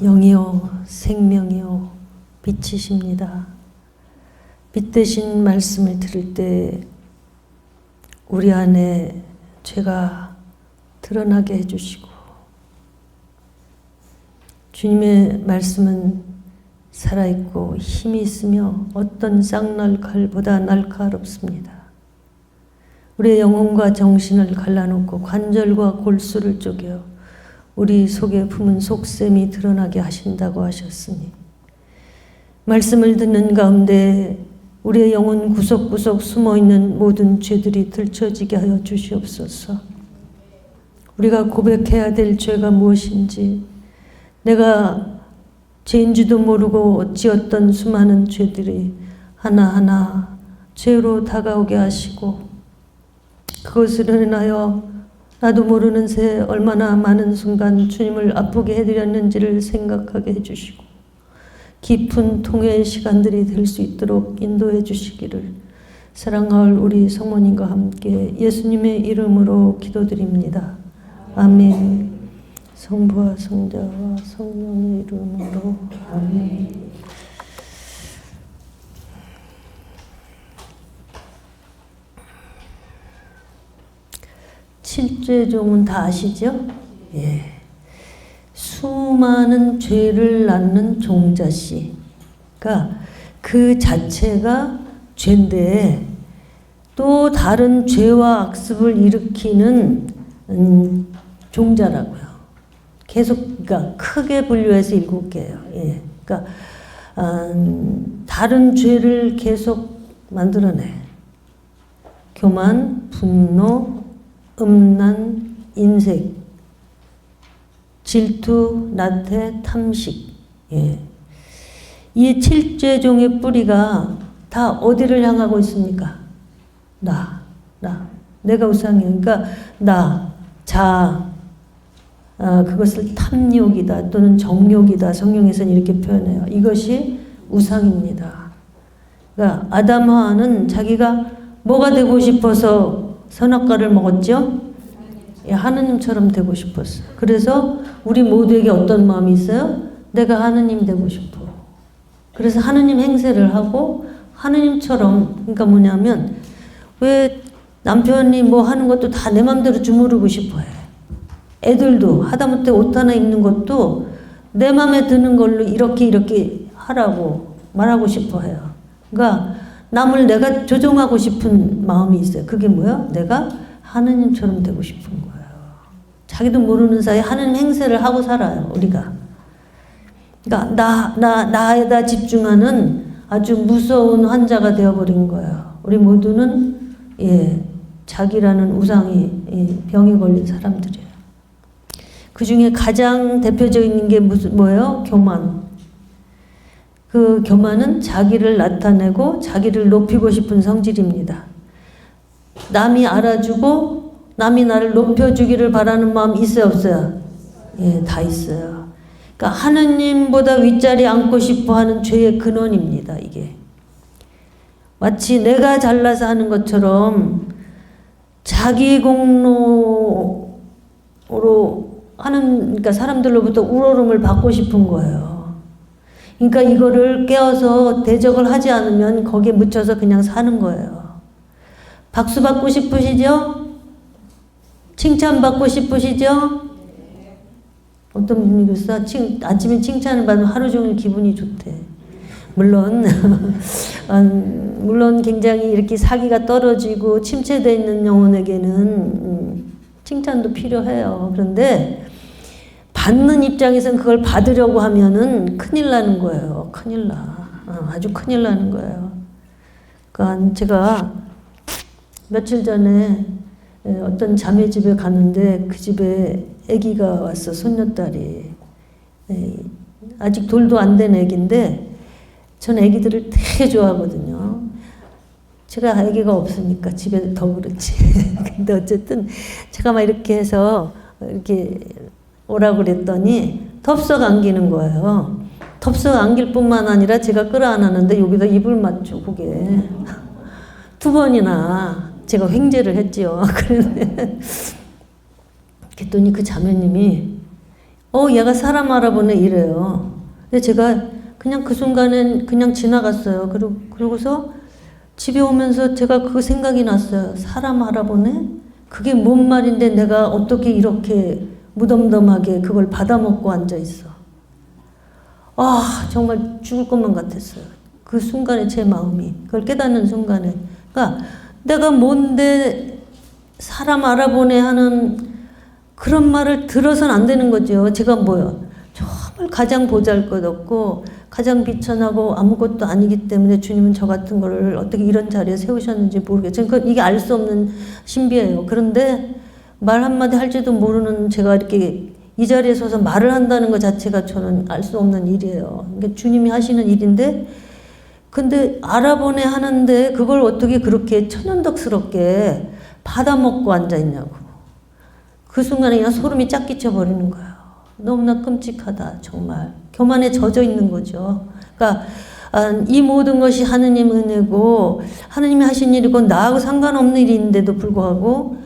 영이요 생명이요 빛이십니다. 빛 대신 말씀을 들을 때 우리 안에 죄가 드러나게 해주시고, 주님의 말씀은 살아있고 힘이 있으며 어떤 쌍날칼보다 날카롭습니다. 우리의 영혼과 정신을 갈라놓고 관절과 골수를 쪼개어 우리 속에 품은 속셈이 드러나게 하신다고 하셨으니, 말씀을 듣는 가운데 우리의 영혼 구석구석 숨어있는 모든 죄들이 들춰지게 하여 주시옵소서. 우리가 고백해야 될 죄가 무엇인지, 내가 죄인지도 모르고 지었던 수많은 죄들이 하나하나 죄로 다가오게 하시고, 그것을 인하여 나도 모르는 새 얼마나 많은 순간 주님을 아프게 해드렸는지를 생각하게 해주시고, 깊은 통회의 시간들이 될 수 있도록 인도해 주시기를 사랑할 우리 성모님과 함께 예수님의 이름으로 기도드립니다. 아멘. 성부와 성자와 성령의 이름으로 아멘. 칠죄종은 다 아시죠? 예. 수많은 죄를 낳는 종자씨가 그 자체가 죄인데, 또 다른 죄와 악습을 일으키는 종자라고요. 계속, 그러니까 크게 분류해서 7개예요. 예. 그러니까 다른 죄를 계속 만들어내. 교만, 분노, 음란, 인색, 질투, 나태, 탐식. 예. 이 7죄종의 뿌리가 다 어디를 향하고 있습니까? 내가 우상이에요. 그러니까 그것을 탐욕이다 또는 정욕이다. 성경에서는 이렇게 표현해요. 이것이 우상입니다. 그러니까 아담하와는 자기가 뭐가 되고 싶어서 선악과를 먹었죠? 하느님처럼 되고 싶었어. 그래서 우리 모두에게 어떤 마음이 있어요? 내가 하느님 되고 싶어. 그래서 하느님 행세를 하고 하느님처럼, 그러니까 뭐냐면, 왜 남편이 뭐 하는 것도 다 내 맘대로 주무르고 싶어 해. 애들도 하다못해 옷 하나 입는 것도 내 맘에 드는 걸로 이렇게 하라고 말하고 싶어 해요. 그러니까 남을 내가 조종하고 싶은 마음이 있어요. 그게 뭐야? 내가 하느님처럼 되고 싶은 거예요. 자기도 모르는 사이에 하느님 행세를 하고 살아요, 우리가. 그러니까 나에다 집중하는 아주 무서운 환자가 되어버린 거예요. 우리 모두는 자기라는 우상이 병에 걸린 사람들이에요. 그 중에 가장 대표적인 게 뭐예요? 교만. 그 교만은 자기를 나타내고 자기를 높이고 싶은 성질입니다. 남이 알아주고 남이 나를 높여주기를 바라는 마음 있어요, 없어요? 예, 다 있어요. 그러니까 하느님보다 윗자리 앉고 싶어 하는 죄의 근원입니다, 이게. 마치 내가 잘나서 하는 것처럼 자기 공로로 하는, 그러니까 사람들로부터 우러름을 받고 싶은 거예요. 그러니까 이거를 깨어서 대적을 하지 않으면 거기에 묻혀서 그냥 사는 거예요. 박수 받고 싶으시죠? 칭찬받고 싶으시죠? 어떤 분이 그랬어? 아침에 칭찬을 받으면 하루 종일 기분이 좋대. 물론 굉장히 이렇게 사기가 떨어지고 침체되어 있는 영혼에게는 칭찬도 필요해요. 그런데 받는 입장에서는 그걸 받으려고 하면은 큰일 나는 거예요. 큰일 나. 아주 큰일 나는 거예요. 그러니까 제가 며칠 전에 어떤 자매 집에 갔는데 그 집에 아기가 왔어, 손녀딸이. 아직 돌도 안 된 아기인데 전 아기들을 되게 좋아하거든요. 제가 아기가 없으니까 집에 더 그렇지. 근데 어쨌든 제가 막 이렇게 해서 이렇게 오라고 그랬더니 덥석 안기는 거예요. 덥석 안길 뿐만 아니라 제가 끌어안았는데 여기다 입을 맞춰, 그게. 2번이나 제가 횡재를 했지요. 그랬더니 그 자매님이 얘가 사람 알아보네 이래요. 근데 제가 그냥 그 순간엔 그냥 지나갔어요. 그러고서 집에 오면서 제가 그 생각이 났어요. 사람 알아보네? 그게 뭔 말인데 내가 어떻게 이렇게 무덤덤하게 그걸 받아먹고 앉아있어. 정말 죽을 것만 같았어요. 그 순간에 제 마음이. 그걸 깨닫는 순간에. 그러니까 내가 뭔데 사람 알아보네 하는 그런 말을 들어서는 안 되는 거죠. 제가 뭐요? 정말 가장 보잘것없고 가장 비천하고 아무것도 아니기 때문에 주님은 저 같은 거를 어떻게 이런 자리에 세우셨는지 모르겠어요. 그러니까 이게 알 수 없는 신비예요. 그런데 말 한마디 할지도 모르는 제가 이렇게 이 자리에 서서 말을 한다는 것 자체가 저는 알 수 없는 일이에요. 그러니까 주님이 하시는 일인데 근데 알아보네 하는데 그걸 어떻게 그렇게 천연덕스럽게 받아먹고 앉아있냐고. 그 순간에 그냥 소름이 쫙 끼쳐버리는 거예요. 너무나 끔찍하다 정말. 교만에 젖어 있는 거죠. 그러니까 이 모든 것이 하느님 은혜고 하느님이 하신 일이고 나하고 상관없는 일인데도 불구하고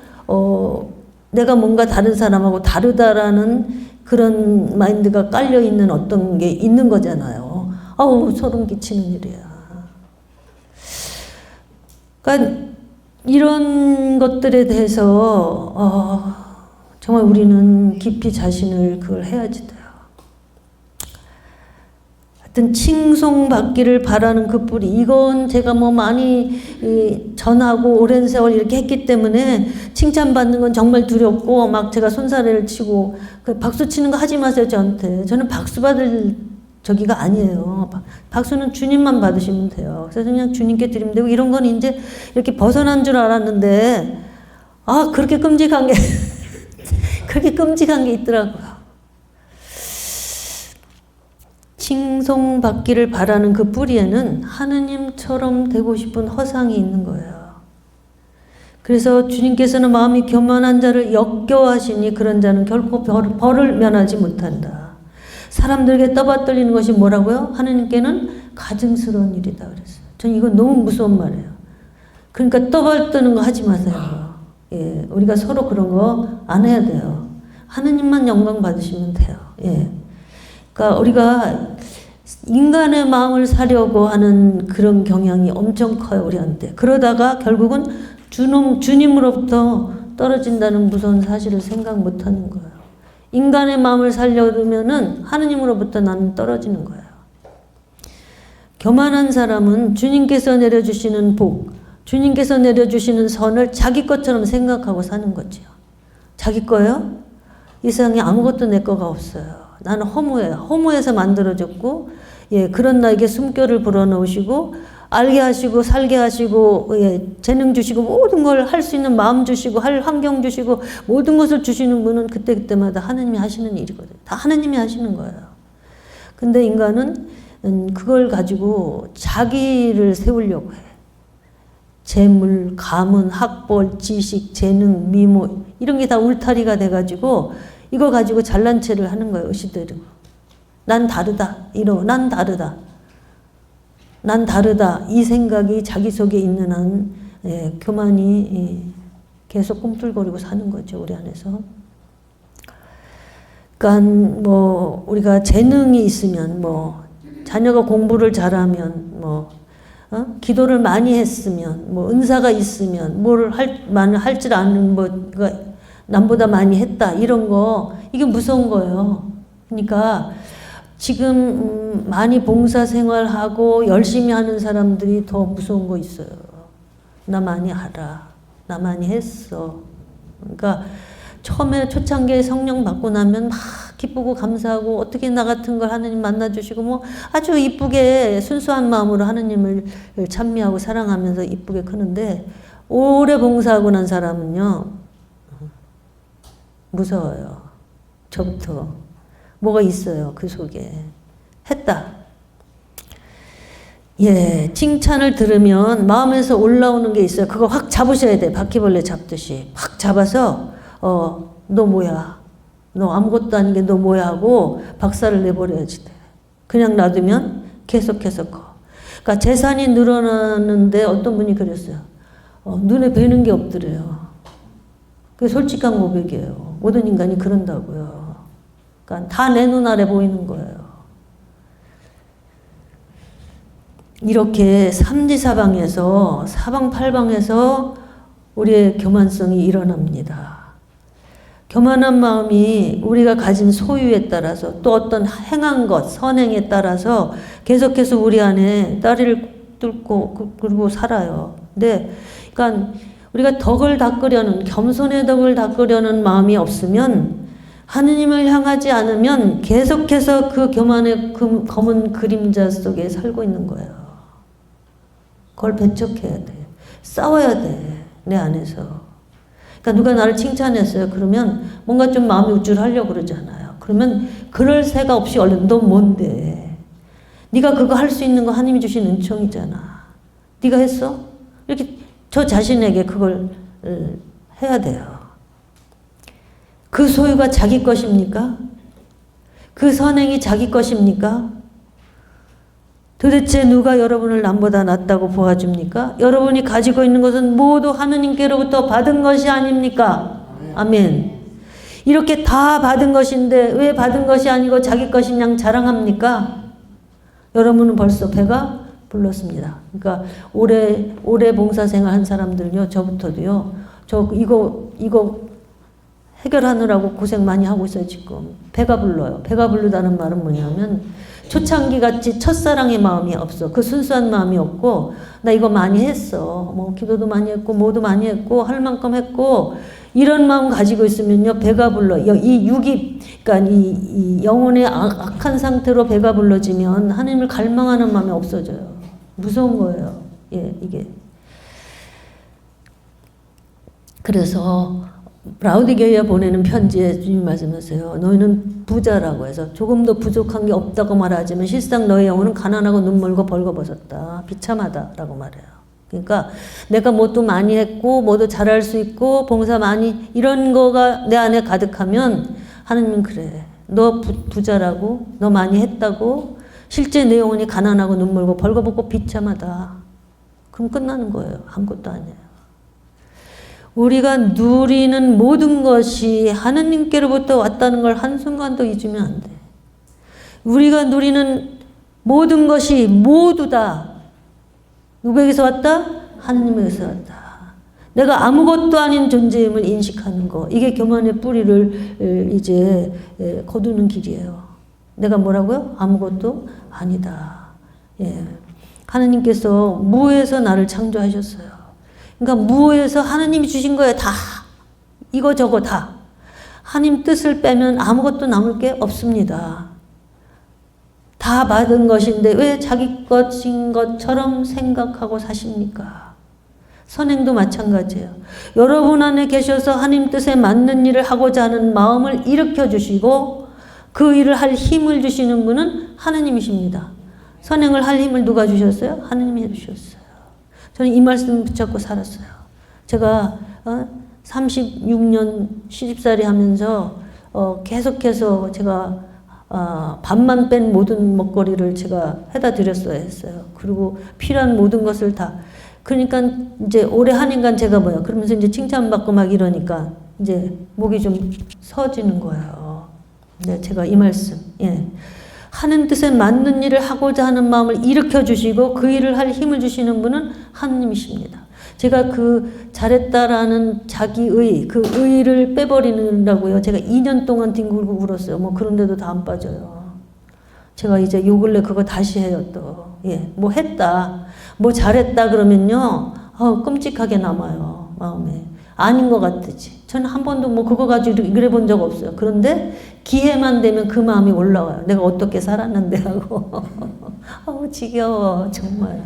내가 뭔가 다른 사람하고 다르다라는 그런 마인드가 깔려있는 어떤 게 있는 거잖아요. 소름 끼치는 일이야. 그러니까 이런 것들에 대해서 정말 우리는 깊이 자신을 그걸 해야지 돼요. 하여튼 칭송받기를 바라는 그 뿌리, 이건 제가 뭐 많이 전하고 오랜 세월 이렇게 했기 때문에 칭찬받는 건 정말 두렵고 막 제가 손사래를 치고 박수 치는 거 하지 마세요 저한테. 저는 박수 받을 저기가 아니에요. 박수는 주님만 받으시면 돼요. 그래서 그냥 주님께 드리면 되고 이런 건 이제 이렇게 벗어난 줄 알았는데 그렇게 끔찍한 게 그렇게 끔찍한 게 있더라고요. 칭송받기를 바라는 그 뿌리에는 하느님처럼 되고 싶은 허상이 있는 거예요. 그래서 주님께서는 마음이 교만한 자를 역겨워하시니 그런 자는 결코 벌을 면하지 못한다. 사람들에게 떠받들리는 것이 뭐라고요? 하느님께는 가증스러운 일이다 그랬어요. 전 이거 너무 무서운 말이에요. 그러니까 떠받드는 거 하지 마세요. 예, 우리가 서로 그런 거 안 해야 돼요. 하느님만 영광 받으시면 돼요. 예. 그러니까 우리가 인간의 마음을 사려고 하는 그런 경향이 엄청 커요, 우리한테. 그러다가 결국은 주님으로부터 떨어진다는 무서운 사실을 생각 못 하는 거예요. 인간의 마음을 살려면은 하느님으로부터 나는 떨어지는 거예요. 교만한 사람은 주님께서 내려주시는 복, 주님께서 내려주시는 선을 자기 것처럼 생각하고 사는 거죠. 자기 거요? 이 세상에 아무것도 내 거가 없어요. 나는 허무해요. 허무해서 만들어졌고, 그런 나에게 숨결을 불어넣으시고, 알게 하시고, 살게 하시고, 재능 주시고, 모든 걸 할 수 있는 마음 주시고, 할 환경 주시고, 모든 것을 주시는 분은 그때그때마다 하느님이 하시는 일이거든요. 다 하느님이 하시는 거예요. 근데 인간은 그걸 가지고 자기를 세우려고 해. 재물, 가문, 학벌, 지식, 재능, 미모, 이런 게 다 울타리가 돼가지고, 이거 가지고 잘난 체를 하는 거예요, 의시대로. 난 다르다. 난 다르다. 난 다르다. 이 생각이 자기 속에 있는 한 교만이 계속 꿈틀거리고 사는 거죠, 우리 안에서. 그러니까 뭐 우리가 재능이 있으면 뭐 자녀가 공부를 잘하면 뭐 기도를 많이 했으면 뭐 은사가 있으면 뭘 할 줄 아는 뭐가 남보다 많이 했다 이런 거 이게 무서운 거예요. 그러니까 지금 많이 봉사생활하고 열심히 하는 사람들이 더 무서운 거 있어요. 나 많이 알아. 나 많이 했어. 그러니까 처음에 초창기에 성령 받고 나면 막 기쁘고 감사하고 어떻게 나 같은 걸 하느님 만나주시고 뭐 아주 이쁘게 순수한 마음으로 하느님을 찬미하고 사랑하면서 이쁘게 크는데 오래 봉사하고 난 사람은요 무서워요. 저부터. 뭐가 있어요, 그 속에. 했다. 칭찬을 들으면 마음에서 올라오는 게 있어요. 그거 확 잡으셔야 돼. 바퀴벌레 잡듯이. 확 잡아서, 너 뭐야. 너 아무것도 아닌 게 너 뭐야 하고 박살을 내버려야지 돼. 그냥 놔두면 계속해서 커. 그러니까 재산이 늘어나는데 어떤 분이 그랬어요. 눈에 뵈는 게 없더래요. 그게 솔직한 고백이에요. 모든 인간이 그런다고요. 그러니까 다 내 눈알에 보이는 거예요. 이렇게 삼지사방에서 사방팔방에서 우리의 교만성이 일어납니다. 교만한 마음이 우리가 가진 소유에 따라서 또 어떤 행한 것, 선행에 따라서 계속해서 우리 안에 다리를 뚫고 그리고 살아요. 근데 그러니까 우리가 덕을 닦으려는, 겸손의 덕을 닦으려는 마음이 없으면, 하느님을 향하지 않으면 계속해서 그 교만의 검은 그림자 속에 살고 있는 거예요. 그걸 배척해야 돼. 싸워야 돼. 내 안에서. 그러니까 누가 나를 칭찬했어요. 그러면 뭔가 좀 마음이 우쭐하려고 그러잖아요. 그러면 그럴 새가 없이 얼른 너 뭔데? 네가 그거 할 수 있는 거 하나님이 주신 은총이잖아. 네가 했어? 이렇게 저 자신에게 그걸 해야 돼요. 그 소유가 자기 것입니까? 그 선행이 자기 것입니까? 도대체 누가 여러분을 남보다 낫다고 보아줍니까? 여러분이 가지고 있는 것은 모두 하느님께로부터 받은 것이 아닙니까? 아멘. 이렇게 다 받은 것인데 왜 받은 것이 아니고 자기 것인 양 자랑합니까? 여러분은 벌써 배가 불렀습니다. 그러니까 오래 봉사생활 한 사람들요, 저부터도요, 이거 해결하느라고 고생 많이 하고 있어요, 지금. 배가 불러요. 배가 부르다는 말은 뭐냐면, 초창기 같이 첫사랑의 마음이 없어. 그 순수한 마음이 없고, 나 이거 많이 했어. 뭐, 기도도 많이 했고, 뭐도 많이 했고, 할 만큼 했고, 이런 마음 가지고 있으면요, 배가 불러. 이 육이, 그러니까 이 영혼의 악한 상태로 배가 불러지면 하나님을 갈망하는 마음이 없어져요. 무서운 거예요. 예, 이게. 그래서, 라우디게이아 보내는 편지에 주님 말씀하세요. 너희는 부자라고 해서 조금도 부족한 게 없다고 말하지만 실상 너희 영혼은 가난하고 눈멀고 벌거벗었다. 비참하다라고 말해요. 그러니까 내가 뭐도 많이 했고 뭐도 잘할 수 있고 봉사 많이 이런 거가 내 안에 가득하면 하나님은 그래. 너 부자라고 너 많이 했다고 실제 내 영혼이 가난하고 눈멀고 벌거벗고 비참하다. 그럼 끝나는 거예요. 아무것도 아니에요. 우리가 누리는 모든 것이 하느님께로부터 왔다는 걸 한순간도 잊으면 안 돼. 우리가 누리는 모든 것이 모두 다 누구에게서 왔다? 하느님에게서 왔다. 내가 아무것도 아닌 존재임을 인식하는 거. 이게 교만의 뿌리를 이제 거두는 길이에요. 내가 뭐라고요? 아무것도 아니다. 예. 하느님께서 무에서 나를 창조하셨어요. 그러니까 무에서 하나님이 주신 거예요. 다. 이거 저거 다. 하나님 뜻을 빼면 아무것도 남을 게 없습니다. 다 받은 것인데 왜 자기 것인 것처럼 생각하고 사십니까? 선행도 마찬가지예요. 여러분 안에 계셔서 하나님 뜻에 맞는 일을 하고자 하는 마음을 일으켜 주시고 그 일을 할 힘을 주시는 분은 하나님이십니다. 선행을 할 힘을 누가 주셨어요? 하나님이 해주셨어요. 저는 이 말씀 붙잡고 살았어요. 제가 36년 시집살이 하면서 계속해서 제가 밥만 뺀 모든 먹거리를 제가 해다 드렸어야 했어요. 그리고 필요한 모든 것을 다. 그러니까 이제 오래 하니까 제가 뭐야. 그러면서 이제 칭찬받고 막 이러니까 이제 목이 좀 서지는 거예요. 네, 제가 이 말씀. 예. 하는 뜻에 맞는 일을 하고자 하는 마음을 일으켜 주시고 그 일을 할 힘을 주시는 분은 하느님이십니다. 제가 그 잘했다라는 자기의 그 의를 빼버리느라고요. 제가 2년 동안 뒹굴고 울었어요. 뭐 그런데도 다 안 빠져요. 제가 이제 요 근래 그거 다시 해요 또. 예, 뭐 했다, 뭐 잘했다 그러면요, 끔찍하게 남아요 마음에. 아닌 것 같지. 저는 한 번도 뭐 그거 가지고 이래 본 적 없어요. 그런데 기회만 되면 그 마음이 올라와요. 내가 어떻게 살았는데 하고. 지겨워 정말.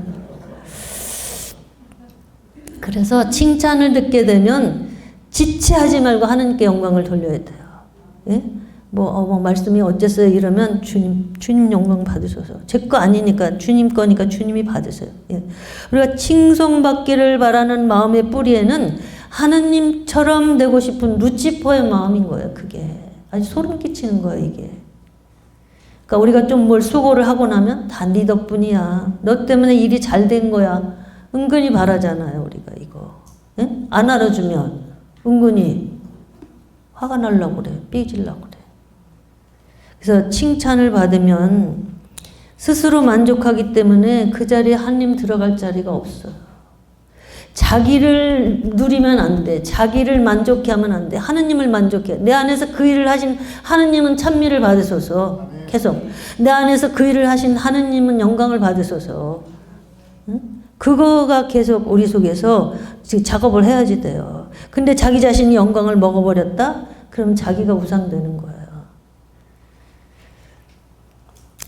그래서 칭찬을 듣게 되면 지체하지 말고 하나님께 영광을 돌려야 돼요. 예? 뭐 말씀이 어째서요 이러면 주님 영광 받으셔서. 제 거 아니니까 주님 거니까 주님이 받으세요. 예. 우리가 칭송받기를 바라는 마음의 뿌리에는 하느님처럼 되고 싶은 루치퍼의 마음인 거예요. 그게 아주 소름 끼치는 거예요. 이게. 그러니까 우리가 좀 뭘 수고를 하고 나면 다 네 덕분이야. 너 때문에 일이 잘 된 거야. 은근히 바라잖아요. 우리가 이거. 예? 안 알아주면 은근히 화가 날라고 그래. 삐질라고 그래. 그래서 칭찬을 받으면 스스로 만족하기 때문에 그 자리에 하나님 들어갈 자리가 없어요. 자기를 누리면 안 돼. 자기를 만족해 하면 안 돼. 하느님을 만족해. 내 안에서 그 일을 하신 하느님은 찬미를 받으소서. 계속. 내 안에서 그 일을 하신 하느님은 영광을 받으소서. 응? 그거가 계속 우리 속에서 작업을 해야지 돼요. 근데 자기 자신이 영광을 먹어버렸다? 그럼 자기가 우상되는 거예요.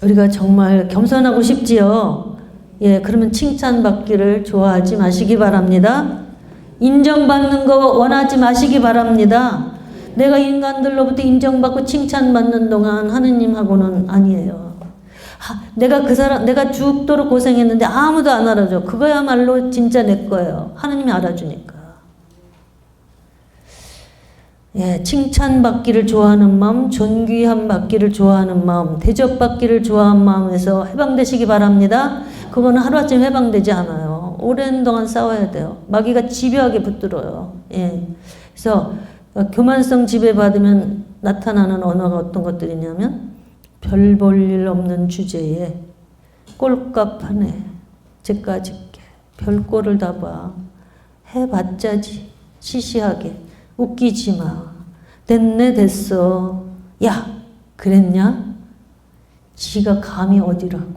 우리가 정말 겸손하고 싶지요. 예, 그러면 칭찬받기를 좋아하지 마시기 바랍니다. 인정받는 거 원하지 마시기 바랍니다. 내가 인간들로부터 인정받고 칭찬받는 동안 하느님하고는 아니에요. 내가 죽도록 고생했는데 아무도 안 알아줘. 그거야말로 진짜 내 거예요. 하느님이 알아주니까. 예, 칭찬받기를 좋아하는 마음, 존귀함 받기를 좋아하는 마음, 대접받기를 좋아하는 마음에서 해방되시기 바랍니다. 그거는 하루아침에 해방되지 않아요. 오랜 동안 싸워야 돼요. 마귀가 집요하게 붙들어요. 예. 그래서 교만성 지배받으면 나타나는 언어가 어떤 것들이냐면 별 볼 일 없는 주제에 꼴값 하네. 쟤까짓게 별꼴을 다 봐. 해봤자지. 시시하게. 웃기지 마. 됐네 됐어. 야 그랬냐? 지가 감히 어디라고.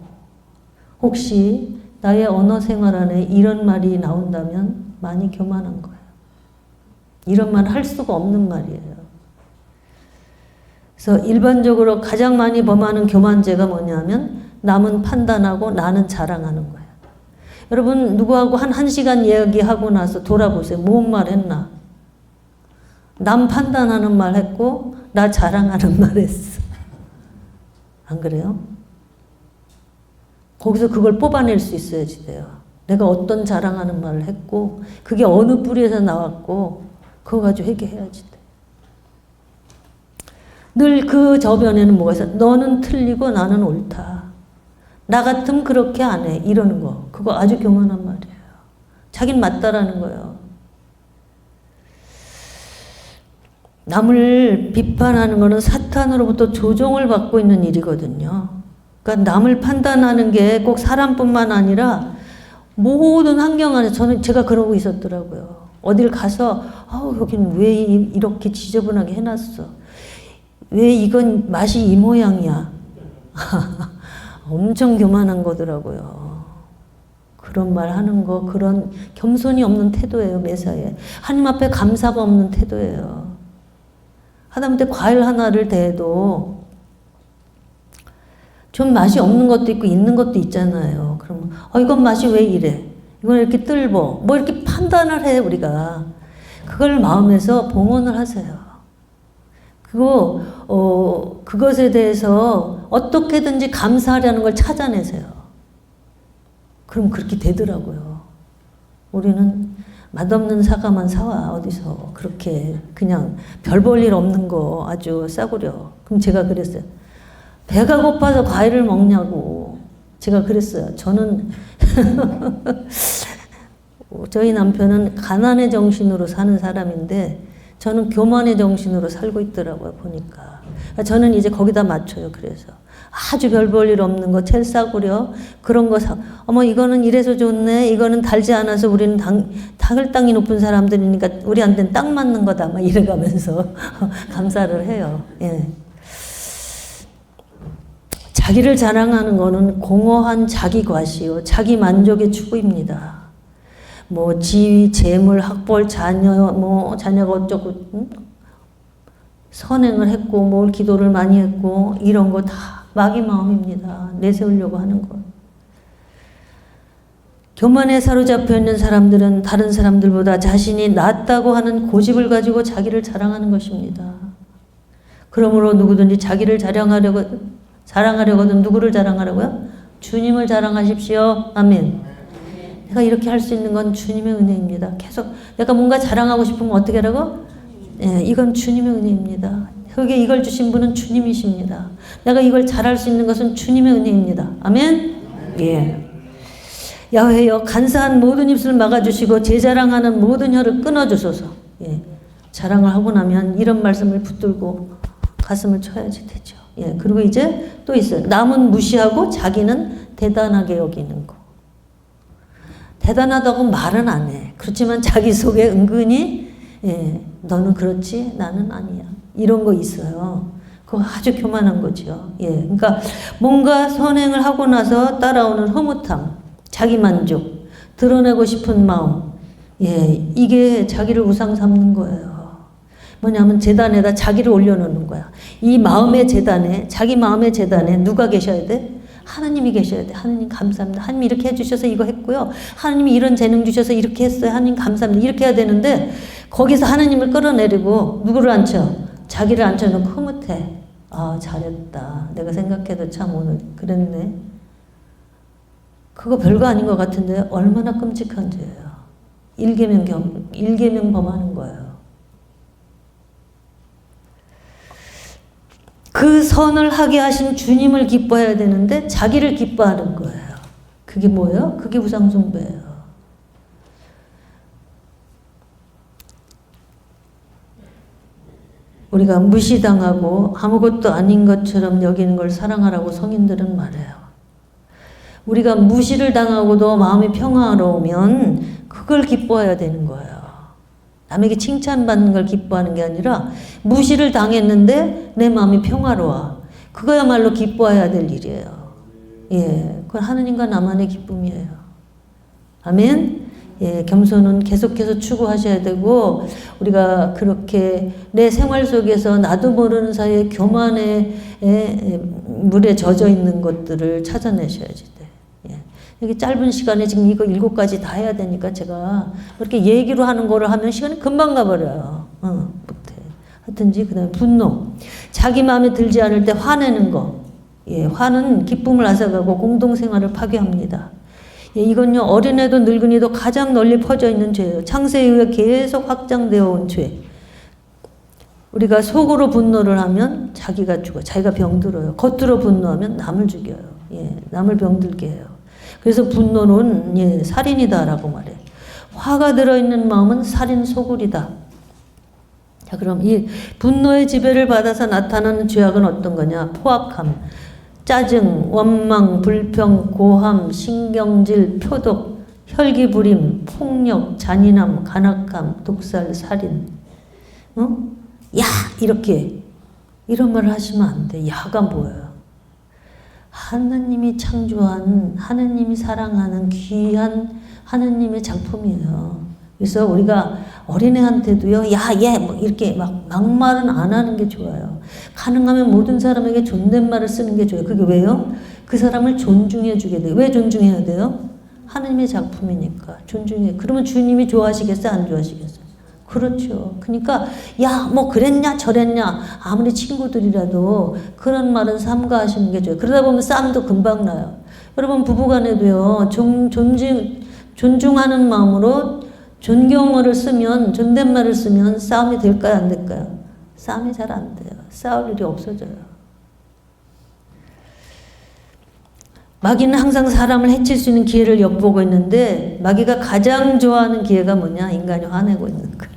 혹시 나의 언어 생활 안에 이런 말이 나온다면 많이 교만한 거예요. 이런 말 할 수가 없는 말이에요. 그래서 일반적으로 가장 많이 범하는 교만죄가 뭐냐면 남은 판단하고 나는 자랑하는 거예요. 여러분 누구하고 한 1시간 이야기하고 나서 돌아보세요. 뭔 말 했나? 남 판단하는 말 했고 나 자랑하는 말 했어. 안 그래요? 거기서 그걸 뽑아낼 수 있어야지 돼요. 내가 어떤 자랑하는 말을 했고 그게 어느 뿌리에서 나왔고 그거 가지고 회개해야지 돼. 늘 그 저변에는 뭐가 있어? 너는 틀리고 나는 옳다. 나 같으면 그렇게 안 해. 이러는 거. 그거 아주 교만한 말이에요. 자긴 맞다라는 거예요. 남을 비판하는 거는 사탄으로부터 조종을 받고 있는 일이거든요. 그러니까 남을 판단하는 게 꼭 사람뿐만 아니라 모든 환경 안에 제가 그러고 있었더라고요. 어딜 가서 여기는 왜 이렇게 지저분하게 해놨어? 왜 이건 맛이 이 모양이야? 엄청 교만한 거더라고요. 그런 말 하는 거, 그런 겸손이 없는 태도예요, 매사에. 하나님 앞에 감사가 없는 태도예요. 하다못해 과일 하나를 대도 좀 맛이 없는 것도 있고 있는 것도 있잖아요. 그러면 이건 맛이 왜 이래? 이건 이렇게 뜰보. 뭐 이렇게 판단을 해 우리가. 그걸 마음에서 봉헌을 하세요. 그리고 그것에 대해서 어떻게든지 감사하려는 걸 찾아내세요. 그럼 그렇게 되더라고요. 우리는 맛없는 사과만 사와 어디서 그렇게 그냥 별 볼 일 없는 거 아주 싸구려. 그럼 제가 그랬어요. 배가 고파서 과일을 먹냐고. 제가 그랬어요. 저는 저희 남편은 가난의 정신으로 사는 사람인데 저는 교만의 정신으로 살고 있더라고요. 보니까. 저는 이제 거기다 맞춰요. 그래서 아주 별 볼 일 없는 거 제일 싸구려 그런 거 어머 이거는 이래서 좋네. 이거는 달지 않아서 우리는 당을땅이 높은 사람들이니까 우리한테는 딱 맞는 거다. 막 이래가면서 감사를 해요. 예. 자기를 자랑하는 거는 공허한 자기 과시요. 자기 만족의 추구입니다. 뭐 지위, 재물, 학벌, 자녀가 어쩌고 선행을 했고 뭘 기도를 많이 했고 이런 거 다 마귀 마음입니다. 내세우려고 하는 거. 교만에 사로잡혀 있는 사람들은 다른 사람들보다 자신이 낫다고 하는 고집을 가지고 자기를 자랑하는 것입니다. 그러므로 누구든지 자기를 자랑하려거든 누구를 자랑하라고요? 주님을 자랑하십시오. 아멘. 내가 이렇게 할 수 있는 건 주님의 은혜입니다. 계속 내가 뭔가 자랑하고 싶으면 어떻게 하라고? 예, 이건 주님의 은혜입니다. 그게 이걸 주신 분은 주님이십니다. 내가 이걸 잘할 수 있는 것은 주님의 은혜입니다. 아멘? 예. 야훼여 간사한 모든 입술을 막아주시고 제 자랑하는 모든 혀를 끊어주소서. 예. 자랑을 하고 나면 이런 말씀을 붙들고 가슴을 쳐야지 되죠. 예, 그리고 이제 또 있어요. 남은 무시하고 자기는 대단하게 여기는 거. 대단하다고 말은 안 해. 그렇지만 자기 속에 은근히 예, 너는 그렇지 나는 아니야. 이런 거 있어요. 그거 아주 교만한 거죠. 예, 그러니까 뭔가 선행을 하고 나서 따라오는 흐뭇함, 자기 만족, 드러내고 싶은 마음, 예, 이게 자기를 우상 삼는 거예요. 뭐냐면 제단에다 자기를 올려놓는 거야. 이 마음의 제단에, 자기 마음의 제단에 누가 계셔야 돼? 하나님이 계셔야 돼. 하나님 감사합니다. 하나님 이렇게 해주셔서 이거 했고요. 하나님이 이런 재능 주셔서 이렇게 했어요. 하나님 감사합니다. 이렇게 해야 되는데 거기서 하나님을 끌어내리고 누구를 앉혀? 자기를 앉혀놓고 흐뭇해. 아, 잘했다. 내가 생각해도 참 오늘 그랬네. 그거 별거 아닌 것 같은데 얼마나 끔찍한 죄예요. 일계명 범하는 거예요. 그 선을 하게 하신 주님을 기뻐해야 되는데 자기를 기뻐하는 거예요. 그게 뭐예요? 그게 우상숭배예요. 우리가 무시당하고 아무것도 아닌 것처럼 여기는 걸 사랑하라고 성인들은 말해요. 우리가 무시를 당하고도 마음이 평화로우면 그걸 기뻐해야 되는 거예요. 남에게 칭찬받는 걸 기뻐하는 게 아니라 무시를 당했는데 내 마음이 평화로워. 그거야말로 기뻐해야 될 일이에요. 예, 그건 하느님과 나만의 기쁨이에요. 아멘. 예, 겸손은 계속해서 추구하셔야 되고 우리가 그렇게 내 생활 속에서 나도 모르는 사이에 교만의 물에 젖어 있는 것들을 찾아내셔야지 돼. 예. 이게 짧은 시간에 지금 이거 7가지 다 해야 되니까 제가 그렇게 얘기로 하는 거를 하면 시간이 금방 가버려요. 못해. 하여튼지 그 다음에 분노. 자기 마음에 들지 않을 때 화내는 거. 예, 화는 기쁨을 앗아가고 공동생활을 파괴합니다. 예, 이건요 어린애도 늙은이도 가장 널리 퍼져 있는 죄예요. 창세에 의해 계속 확장되어 온 죄. 우리가 속으로 분노를 하면 자기가 죽어. 자기가 병들어요. 겉으로 분노하면 남을 죽여요. 예, 남을 병들게 해요. 그래서 분노는 예, 살인이다라고 말해. 화가 들어있는 마음은 살인 소굴이다. 자, 그럼 이 분노의 지배를 받아서 나타나는 죄악은 어떤 거냐? 포악함, 짜증, 원망, 불평, 고함, 신경질, 표독, 혈기부림, 폭력, 잔인함, 간악함, 독살, 살인. 야! 이렇게 이런 말을 하시면 안 돼. 야가 뭐예요? 하느님이 창조한, 하느님이 사랑하는 귀한 하느님의 작품이에요. 그래서 우리가 어린애한테도요, 야, 얘, 뭐 이렇게 막말은 안 하는 게 좋아요. 가능하면 모든 사람에게 존댓말을 쓰는 게 좋아요. 그게 왜요? 그 사람을 존중해 주게 돼요. 왜 존중해야 돼요? 하느님의 작품이니까. 존중해. 그러면 주님이 좋아하시겠어요? 안 좋아하시겠어요? 그렇죠. 그러니까, 야, 뭐 그랬냐, 저랬냐. 아무리 친구들이라도 그런 말은 삼가하시는 게 좋아요. 그러다 보면 싸움도 금방 나요. 여러분, 부부간에도요, 존중하는 마음으로 존경어를 쓰면, 존댓말을 쓰면 싸움이 될까요? 안 될까요? 싸움이 잘 안 돼요. 싸울 일이 없어져요. 마귀는 항상 사람을 해칠 수 있는 기회를 엿보고 있는데 마귀가 가장 좋아하는 기회가 뭐냐? 인간이 화내고 있는 거예요.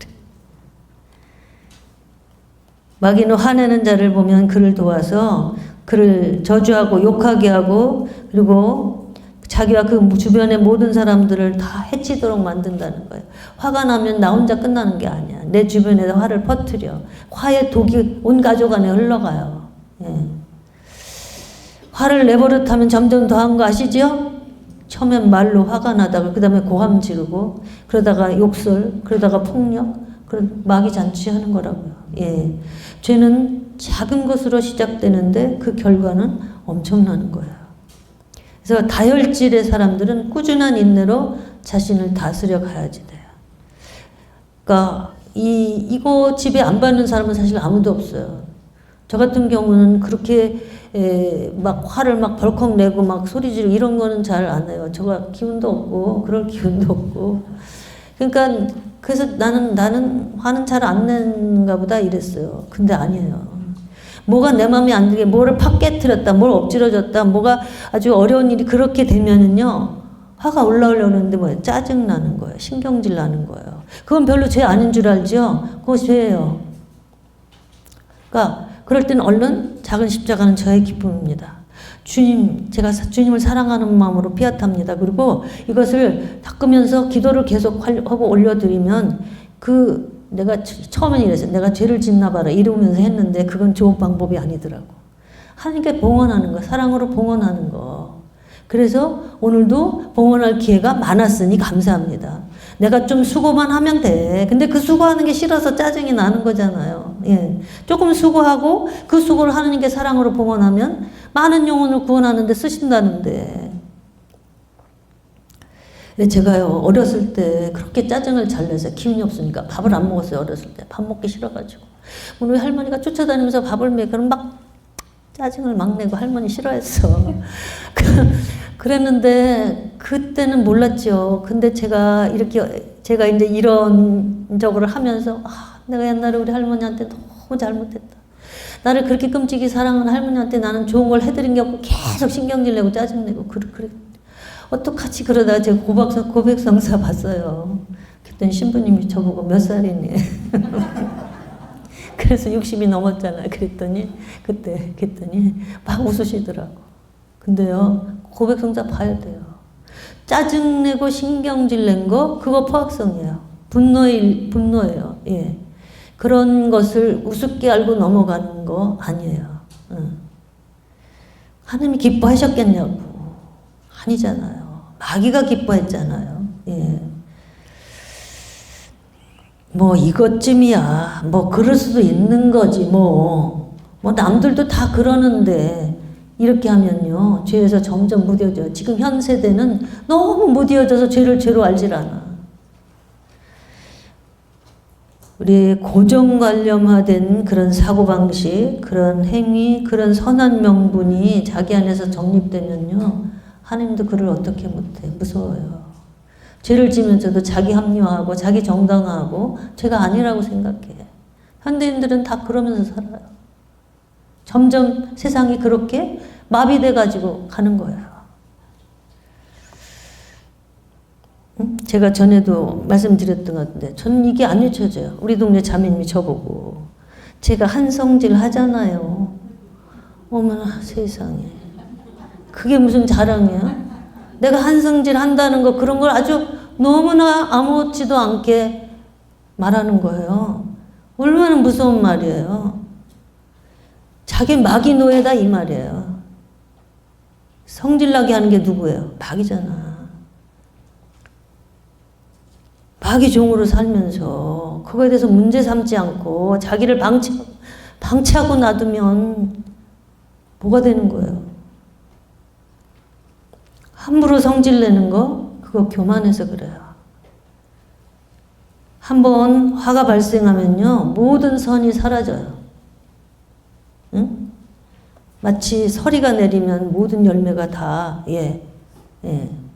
마귀는 화내는 자를 보면 그를 도와서 그를 저주하고 욕하게 하고 그리고 자기와 그 주변의 모든 사람들을 다 해치도록 만든다는 거예요. 화가 나면 나 혼자 끝나는 게 아니야. 내 주변에 화를 퍼뜨려. 화의 독이 온 가족 안에 흘러가요. 예. 화를 내버릇하면 점점 더한 거 아시죠? 처음엔 말로 화가 나다가 그 다음에 고함 지르고 그러다가 욕설, 그러다가 폭력, 그런 마귀 잔치하는 거라고요. 예. 죄는 작은 것으로 시작되는데 그 결과는 엄청나는 거예요. 그래서 다혈질의 사람들은 꾸준한 인내로 자신을 다스려 가야지 돼요. 그러니까 이거 집에 안 받는 사람은 사실 아무도 없어요. 저 같은 경우는 그렇게 막 화를 막 벌컥 내고 막 소리 지르고 이런 거는 잘 안 해요. 저가 기운도 없고 그럴 기운도 없고. 그러니까 그래서 나는 화는 잘 안 내는가 보다 이랬어요. 근데 아니에요. 뭐가 내 마음에 안 들게 뭐를 팍 깨트렸다, 뭘 엎질러졌다, 뭐가 아주 어려운 일이 그렇게 되면은요, 화가 올라오려는데 뭐예요? 짜증 나는 거예요. 신경질 나는 거예요. 그건 별로 죄 아닌 줄 알죠? 그거 죄예요. 그러니까 그럴 때는 얼른 작은 십자가는 저의 기쁨입니다. 주님, 제가 주님을 사랑하는 마음으로 피아탑니다. 그리고 이것을 닦으면서 기도를 계속 하고 올려드리면 내가 처음엔 이랬어요. 내가 죄를 짓나 봐라 이러면서 했는데 그건 좋은 방법이 아니더라고. 하나님께 봉헌하는 거, 사랑으로 봉헌하는 거. 그래서 오늘도 봉헌할 기회가 많았으니 감사합니다. 내가 좀 수고만 하면 돼. 근데 그 수고하는 게 싫어서 짜증이 나는 거잖아요. 예. 조금 수고하고 그 수고를 하나님께 사랑으로 봉헌하면 많은 영혼을 구원하는데 쓰신다는데. 제가요, 어렸을 때 그렇게 짜증을 잘 내서 기운이 없으니까 밥을 안 먹었어요, 어렸을 때. 밥 먹기 싫어가지고. 우리 할머니가 쫓아다니면서 밥을 그럼 막 짜증을 막 내고 할머니 싫어했어. 그랬는데, 그때는 몰랐죠. 근데 제가 이제 이런 적을 하면서, 내가 옛날에 우리 할머니한테 너무 잘못했다. 나를 그렇게 끔찍이 사랑하는 할머니한테 나는 좋은 걸 해드린 게 없고 계속 신경질 내고 짜증내고, 그래. 어떡하지? 그러다가 제가 고백성사 봤어요. 그랬더니 신부님이 저보고 몇 살이니? 그래서 60이 넘었잖아요. 그랬더니 막 웃으시더라고. 근데요, 고백성사 봐야 돼요. 짜증내고 신경질 낸 거, 그거 포악성이에요. 분노예요. 예. 그런 것을 우습게 알고 넘어가는 거 아니에요. 하나님이 기뻐하셨겠냐고. 아니잖아요. 마귀가 기뻐했잖아요. 예. 뭐 이것쯤이야. 뭐 그럴 수도 있는 거지. 뭐 남들도 다 그러는데 이렇게 하면요, 죄에서 점점 무뎌져요. 지금 현 세대는 너무 무뎌져서 죄를 죄로 알질 않아. 우리 고정관념화된 그런 사고방식, 그런 행위, 그런 선한 명분이 자기 안에서 정립되면요, 하나님도 그를 어떻게 못해. 무서워요. 죄를 지면서도 자기 합리화하고 자기 정당화하고 죄가 아니라고 생각해. 현대인들은 다 그러면서 살아요. 점점 세상이 그렇게 마비돼가지고 가는 거예요. 제가 전에도 말씀드렸던 것 같은데 저는 이게 안 잊혀져요. 우리 동네 자매님이 저보고 제가 한성질 하잖아요. 어머나 세상에. 그게 무슨 자랑이야? 내가 한성질 한다는 거, 그런 걸 아주 너무나 아무렇지도 않게 말하는 거예요. 얼마나 무서운 말이에요. 자기 마귀 노예다 이 말이에요. 성질나게 하는 게 누구예요? 마귀잖아. 마귀 종으로 살면서 그거에 대해서 문제 삼지 않고 자기를 방치하고 놔두면 뭐가 되는 거예요? 함부로 성질내는 거, 그거 교만해서 그래요. 한번 화가 발생하면요, 모든 선이 사라져요. 응? 마치 서리가 내리면 모든 열매가 다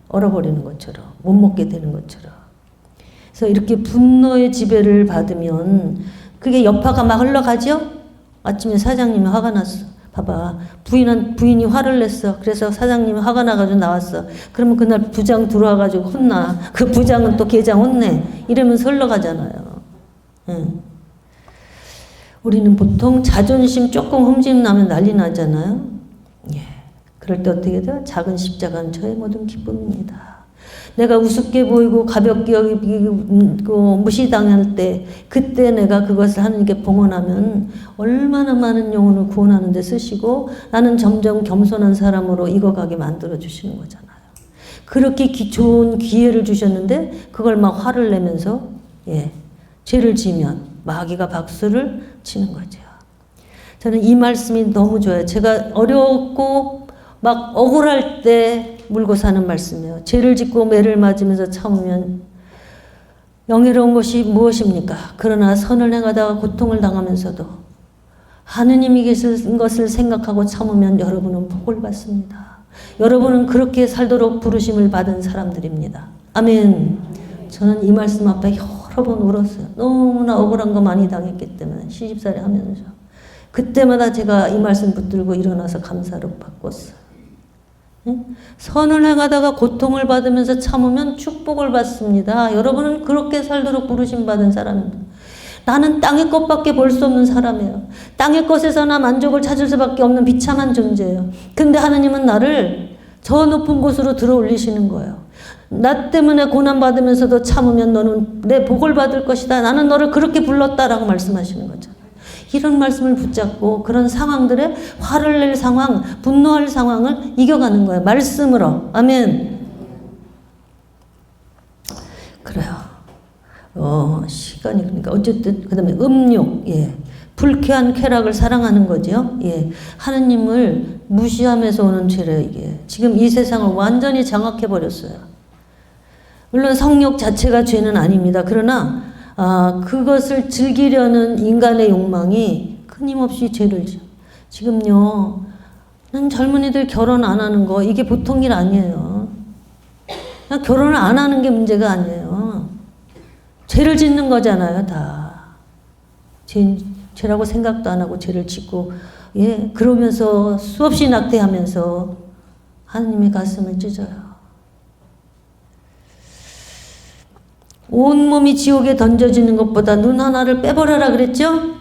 얼어버리는 것처럼, 못 먹게 되는 것처럼. 그래서 이렇게 분노의 지배를 받으면 그게 여파가 막 흘러가죠? 아침에 사장님이 화가 났어. 봐봐, 부인이 화를 냈어. 그래서 사장님이 화가 나가지고 나왔어. 그러면 그날 부장 들어와가지고 혼나. 그 부장은 또 계장 혼내. 이러면서 흘러가잖아요. 우리는 보통 자존심 조금 흠집 나면 난리 나잖아요. 예. 그럴 때 어떻게 돼요? 작은 십자가는 저의 모든 기쁨입니다. 내가 우습게 보이고 가볍게 여기고 무시당할 때, 그때 내가 그것을 하나님께 봉헌하면 얼마나 많은 영혼을 구원하는 데 쓰시고 나는 점점 겸손한 사람으로 익어가게 만들어 주시는 거잖아요. 그렇게 좋은 기회를 주셨는데 그걸 막 화를 내면서 죄를 지면 마귀가 박수를 치는 거죠. 저는 이 말씀이 너무 좋아요. 제가 어렵고 막 억울할 때 물고 사는 말씀이에요. 죄를 짓고 매를 맞으면서 참으면 영예로운 것이 무엇입니까? 그러나 선을 행하다가 고통을 당하면서도 하느님이 계신 것을 생각하고 참으면 여러분은 복을 받습니다. 여러분은 그렇게 살도록 부르심을 받은 사람들입니다. 아멘. 저는 이 말씀 앞에 여러 번 울었어요. 너무나 억울한 거 많이 당했기 때문에 시집살이 하면서. 그때마다 제가 이 말씀 붙들고 일어나서 감사를 바꿨어요. 선을 행하다가 고통을 받으면서 참으면 축복을 받습니다. 여러분은 그렇게 살도록 부르심 받은 사람입니다. 나는 땅의 것밖에 볼 수 없는 사람이에요. 땅의 것에서나 만족을 찾을 수밖에 없는 비참한 존재예요. 근데 하나님은 나를 저 높은 곳으로 들어 올리시는 거예요. 나 때문에 고난받으면서도 참으면 너는 내 복을 받을 것이다. 나는 너를 그렇게 불렀다라고 말씀하시는 거죠. 이런 말씀을 붙잡고 그런 상황들에 화를 낼 상황, 분노할 상황을 이겨가는 거예요. 말씀으로. 아멘. 그래요. 시간이 그러니까 어쨌든 그다음에 음욕, 예, 불쾌한 쾌락을 사랑하는 거죠. 예, 하느님을 무시하면서 오는 죄래 이게 지금 이 세상을 완전히 장악해 버렸어요. 물론 성욕 자체가 죄는 아닙니다. 그러나 그것을 즐기려는 인간의 욕망이 끊임없이 죄를 지어. 지금요, 난 젊은이들 결혼 안 하는 거 이게 보통 일 아니에요. 그냥 결혼을 안 하는 게 문제가 아니에요. 죄를 짓는 거잖아요, 다. 죄라고 생각도 안 하고 죄를 짓고, 예, 그러면서 수없이 낙태하면서 하나님의 가슴을 찢어요. 온몸이 지옥에 던져지는 것보다 눈 하나를 빼버려라 그랬죠?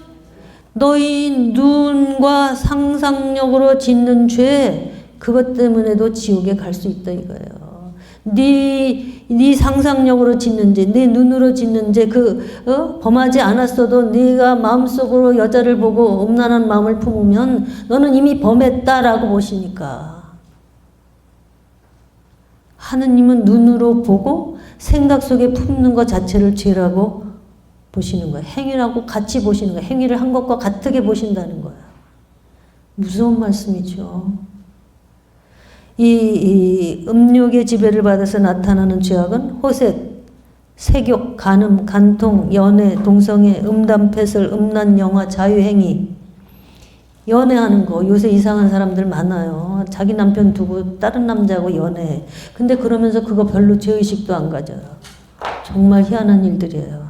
너희 눈과 상상력으로 짓는 죄, 그것 때문에도 지옥에 갈 수 있다 이거예요. 네 상상력으로 짓는 죄, 네 눈으로 짓는 죄, 범하지 않았어도 네가 마음속으로 여자를 보고 음란한 마음을 품으면 너는 이미 범했다라고 보시니까. 하느님은 눈으로 보고 생각 속에 품는 것 자체를 죄라고 보시는 거예요. 행위라고 같이 보시는 거예요. 행위를 한 것과 같게 보신다는 거예요. 무서운 말씀이죠. 이 음욕의 지배를 받아서 나타나는 죄악은 호색, 색욕, 간음, 간통, 연애, 동성애, 음담패설, 음란, 영화, 자유행위. 연애하는 거 요새 이상한 사람들 많아요. 자기 남편 두고 다른 남자하고 연애해. 근데 그러면서 그거 별로 죄의식도 안 가져요. 정말 희한한 일들이에요.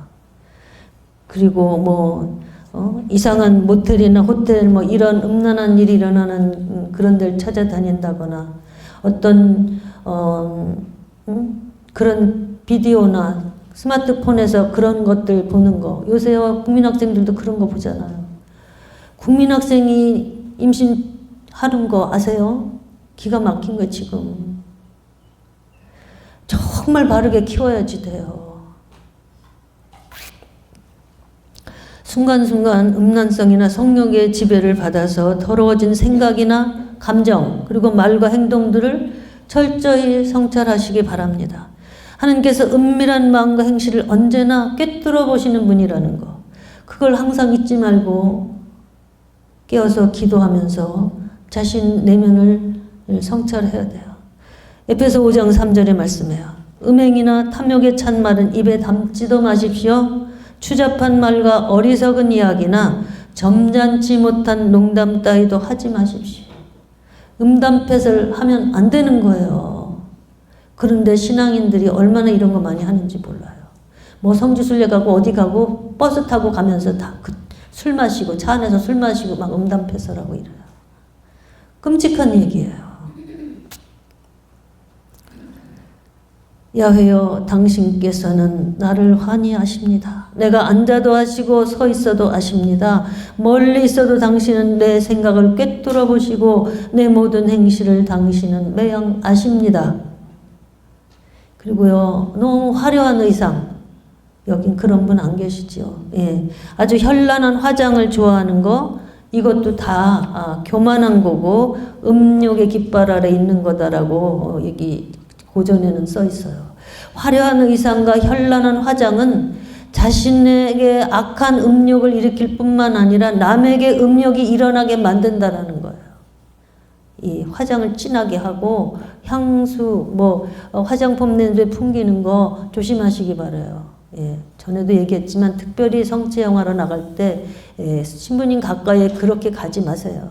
그리고 이상한 모텔이나 호텔 이런 음란한 일이 일어나는 그런 데를 찾아다닌다거나 어떤 그런 비디오나 스마트폰에서 그런 것들 보는 거. 요새 국민학생들도 그런 거 보잖아요. 국민학생이 임신하는 거 아세요? 기가 막힌 거 지금. 정말 바르게 키워야지 돼요. 순간순간 음란성이나 성욕의 지배를 받아서 더러워진 생각이나 감정 그리고 말과 행동들을 철저히 성찰하시기 바랍니다. 하나님께서 은밀한 마음과 행실을 언제나 꿰뚫어 보시는 분이라는 거. 그걸 항상 잊지 말고 깨어서 기도하면서 자신 내면을 성찰해야 돼요. 에베소 5장 3절에 말씀해요. 음행이나 탐욕에 찬 말은 입에 담지도 마십시오. 추잡한 말과 어리석은 이야기나 점잖지 못한 농담 따위도 하지 마십시오. 음담패설 하면 안 되는 거예요. 그런데 신앙인들이 얼마나 이런 거 많이 하는지 몰라요. 성지순례 가고 어디 가고 버스 타고 가면서 다 술 마시고 차 안에서 술 마시고 막 음담패설하고 이래요. 끔찍한 얘기예요. 야훼여 당신께서는 나를 환히 아십니다. 내가 앉아도 아시고 서 있어도 아십니다. 멀리 있어도 당신은 내 생각을 꿰뚫어 보시고 내 모든 행실을 당신은 매양 아십니다. 그리고요, 너무 화려한 의상, 여긴 그런 분 안 계시죠. 예, 아주 현란한 화장을 좋아하는 거, 이것도 다 교만한 거고 음욕의 깃발 아래 있는 거다라고 여기 고전에는 써 있어요. 화려한 의상과 현란한 화장은 자신에게 악한 음욕을 일으킬 뿐만 아니라 남에게 음욕이 일어나게 만든다라는 거예요. 이 화장을 진하게 하고 향수, 화장품 냄새 풍기는 거 조심하시기 바라요. 예, 전에도 얘기했지만 특별히 성체영화로 나갈 때 신부님 가까이에 그렇게 가지 마세요.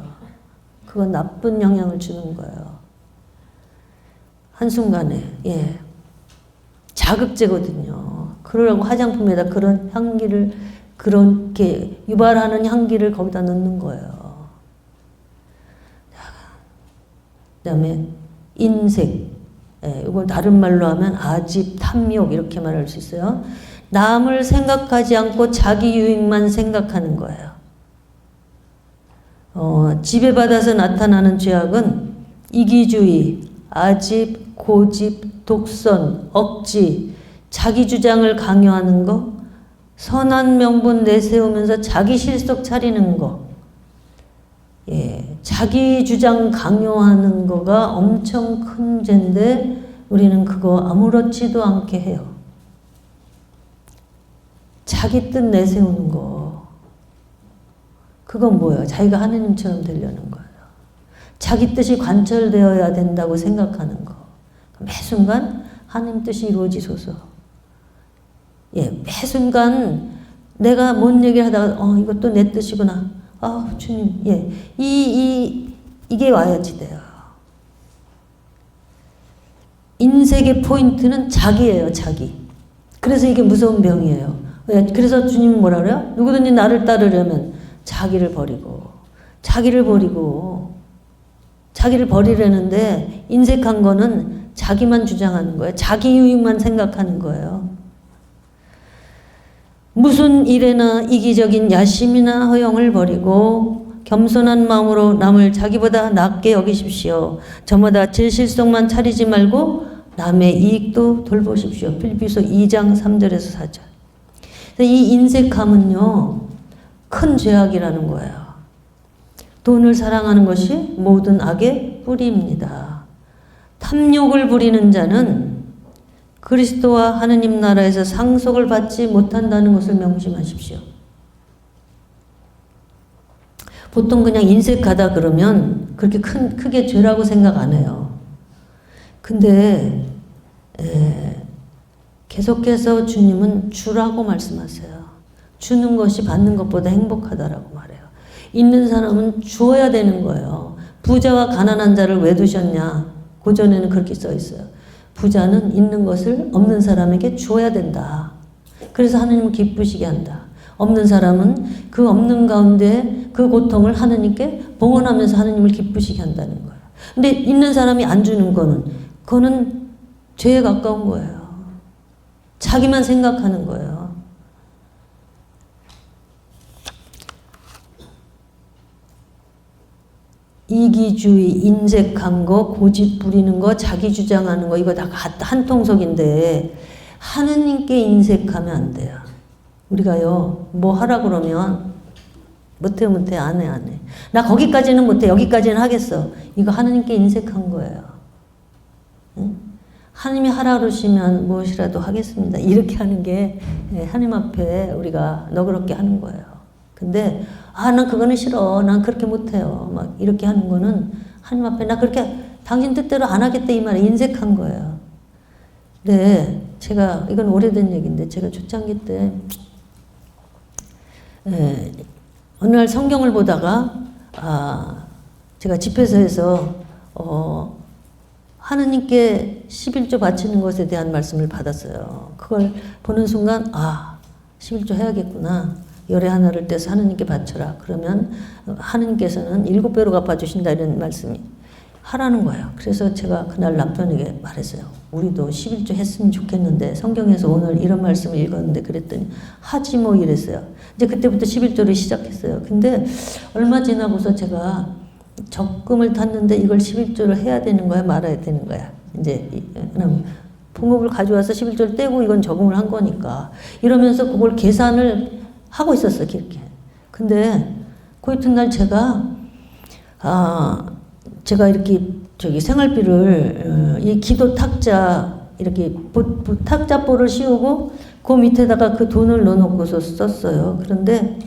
그건 나쁜 영향을 주는 거예요. 한순간에. 예. 자극제거든요. 그러라고 화장품에다 그런 향기를, 그렇게 유발하는 향기를 거기다 넣는 거예요. 그 다음에 인색. 예, 이걸 다른 말로 하면 아집, 탐욕 이렇게 말할 수 있어요. 남을 생각하지 않고 자기 유익만 생각하는 거예요. 지배받아서 나타나는 죄악은 이기주의, 아집, 고집, 독선, 억지, 자기 주장을 강요하는 거, 선한 명분 내세우면서 자기 실속 차리는 거, 자기 주장 강요하는 거가 엄청 큰 죄인데 우리는 그거 아무렇지도 않게 해요. 자기 뜻 내세우는 거, 그건 뭐예요? 자기가 하느님처럼 되려는 거예요. 자기 뜻이 관철되어야 된다고 생각하는 거. 매 순간 하느님 뜻이 이루어지소서. 매 순간 내가 뭔 얘기를 하다가 이것도 내 뜻이구나. 주님, 이게 와야지 돼요. 인생의 포인트는 자기예요, 자기. 그래서 이게 무서운 병이에요. 그래서 주님은 뭐라 그래요? 누구든지 나를 따르려면 자기를 버리려는데 인색한 거는 자기만 주장하는 거예요. 자기 유익만 생각하는 거예요. 무슨 일에나 이기적인 야심이나 허영을 버리고 겸손한 마음으로 남을 자기보다 낮게 여기십시오. 저마다 제 실속만 차리지 말고 남의 이익도 돌보십시오. 필리피서 2장 3절에서 4절. 이 인색함은요, 큰 죄악이라는 거예요. 돈을 사랑하는 것이 모든 악의 뿌리입니다. 탐욕을 부리는 자는 그리스도와 하느님 나라에서 상속을 받지 못한다는 것을 명심하십시오. 보통 그냥 인색하다 그러면 그렇게 크게 죄라고 생각 안 해요. 근데 계속해서 주님은 주라고 말씀하세요. 주는 것이 받는 것보다 행복하다라고 말해요. 있는 사람은 주어야 되는 거예요. 부자와 가난한 자를 왜 두셨냐? 고전에는 그렇게 써 있어요. 부자는 있는 것을 없는 사람에게 주어야 된다. 그래서 하느님은 기쁘시게 한다. 없는 사람은 그 없는 가운데 그 고통을 하느님께 봉헌하면서 하느님을 기쁘시게 한다는 거예요. 근데 있는 사람이 안 주는 그거는 죄에 가까운 거예요. 자기만 생각하는 거예요. 이기주의, 인색한 거, 고집 부리는 거, 자기 주장하는 거, 이거 다 한 통속인데 하느님께 인색하면 안 돼요. 우리가요, 뭐 하라 그러면 못해, 안 해. 나 거기까지는 못해, 여기까지는 하겠어. 이거 하느님께 인색한 거예요. 응? 하나님이 하라 그러시면 무엇이라도 하겠습니다. 이렇게 하는 게 하나님 앞에 우리가 너그럽게 하는 거예요. 근데 난 그거는 싫어. 난 그렇게 못해요. 막 이렇게 하는 거는 하나님 앞에 나 그렇게 당신 뜻대로 안 하겠다 이 말에 인색한 거예요. 네, 제가 이건 오래된 얘기인데 제가 초창기 때 어느 날 성경을 보다가 제가 집회소에서 하느님께 11조 바치는 것에 대한 말씀을 받았어요. 그걸 보는 순간 11조 해야겠구나. 열의 하나를 떼서 하느님께 바쳐라. 그러면 하느님께서는 7배로 갚아주신다 이런 말씀이 하라는 거예요. 그래서 제가 그날 남편에게 말했어요. 우리도 11조 했으면 좋겠는데 성경에서 오늘 이런 말씀을 읽었는데 그랬더니 하지 뭐 이랬어요. 이제 그때부터 11조를 시작했어요. 근데 얼마 지나고서 제가 적금을 탔는데 이걸 11조를 해야 되는 거야 말아야 되는 거야. 이제 봉급을 가져와서 11조를 떼고 이건 적금을 한 거니까 이러면서 그걸 계산을 하고 있었어요. 그렇게. 근데 그 이튿날 제가 이렇게 생활비를 이 기도 탁자 이렇게 탁자보를 씌우고 그 밑에다가 그 돈을 넣어놓고서 썼어요. 그런데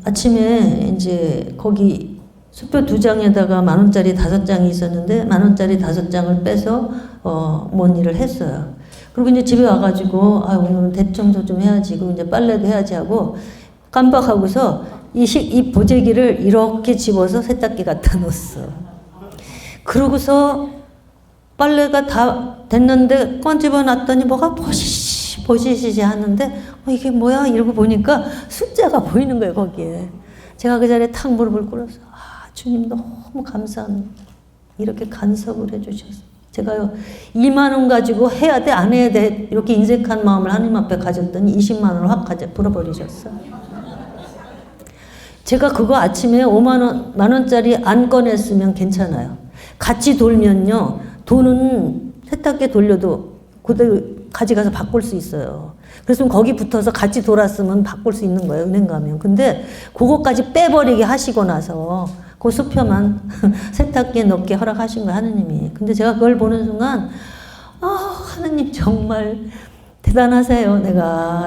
아침에 이제 거기 수표 2장에다가 10,000원짜리 5장이 있었는데 10,000원짜리 5장을 빼서 뭔 일을 했어요. 그리고 이제 집에 와가지고 오늘은 대청소 좀 해야지, 그리고 이제 빨래도 해야지 하고 깜빡하고서 이 보재기를 이렇게 집어서 세탁기 갖다 놓았어. 그러고서 빨래가 다 됐는데 꺼집어 놨더니 뭐가 보시시 하는데 이게 뭐야 이러고 보니까 숫자가 보이는 거예요. 거기에. 제가 그 자리에 탁 무릎을 꿇어서 주님 너무 감사합니다. 이렇게 간섭을 해주셔서 제가요 2만 원 가지고 해야 돼 안 해야 돼 이렇게 인색한 마음을 하나님 앞에 가졌더니 20만 원을 확 불어버리셨어. 제가 그거 아침에 5만 원, 만 원짜리 안 꺼냈으면 괜찮아요. 같이 돌면요 돈은 세탁기에 돌려도 그대로 가져가서 바꿀 수 있어요. 그래서 거기 붙어서 같이 돌았으면 바꿀 수 있는 거예요, 은행 가면. 근데 그거까지 빼버리게 하시고 나서 그 수표만 세탁기에 넣게 허락하신 거예요, 하느님이. 근데 제가 그걸 보는 순간 하느님 정말 대단하세요.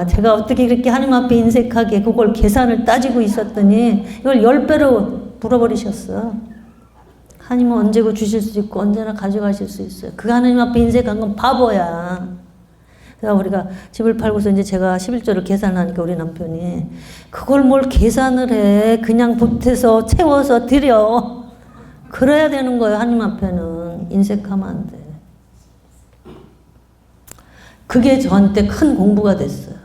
제가 어떻게 그렇게 하느님 앞에 인색하게 그걸 계산을 따지고 있었더니 이걸 10배로 불어버리셨어. 하느님은 언제고 주실 수 있고 언제나 가져가실 수 있어요. 그 하느님 앞에 인색한 건 바보야. 그래서 우리가 집을 팔고서 이제 제가 11조를 계산하니까 우리 남편이 그걸 뭘 계산을 해. 그냥 보태서 채워서 드려. 그래야 되는 거예요. 하느님 앞에는. 인색하면 안 돼. 그게 저한테 큰 공부가 됐어요.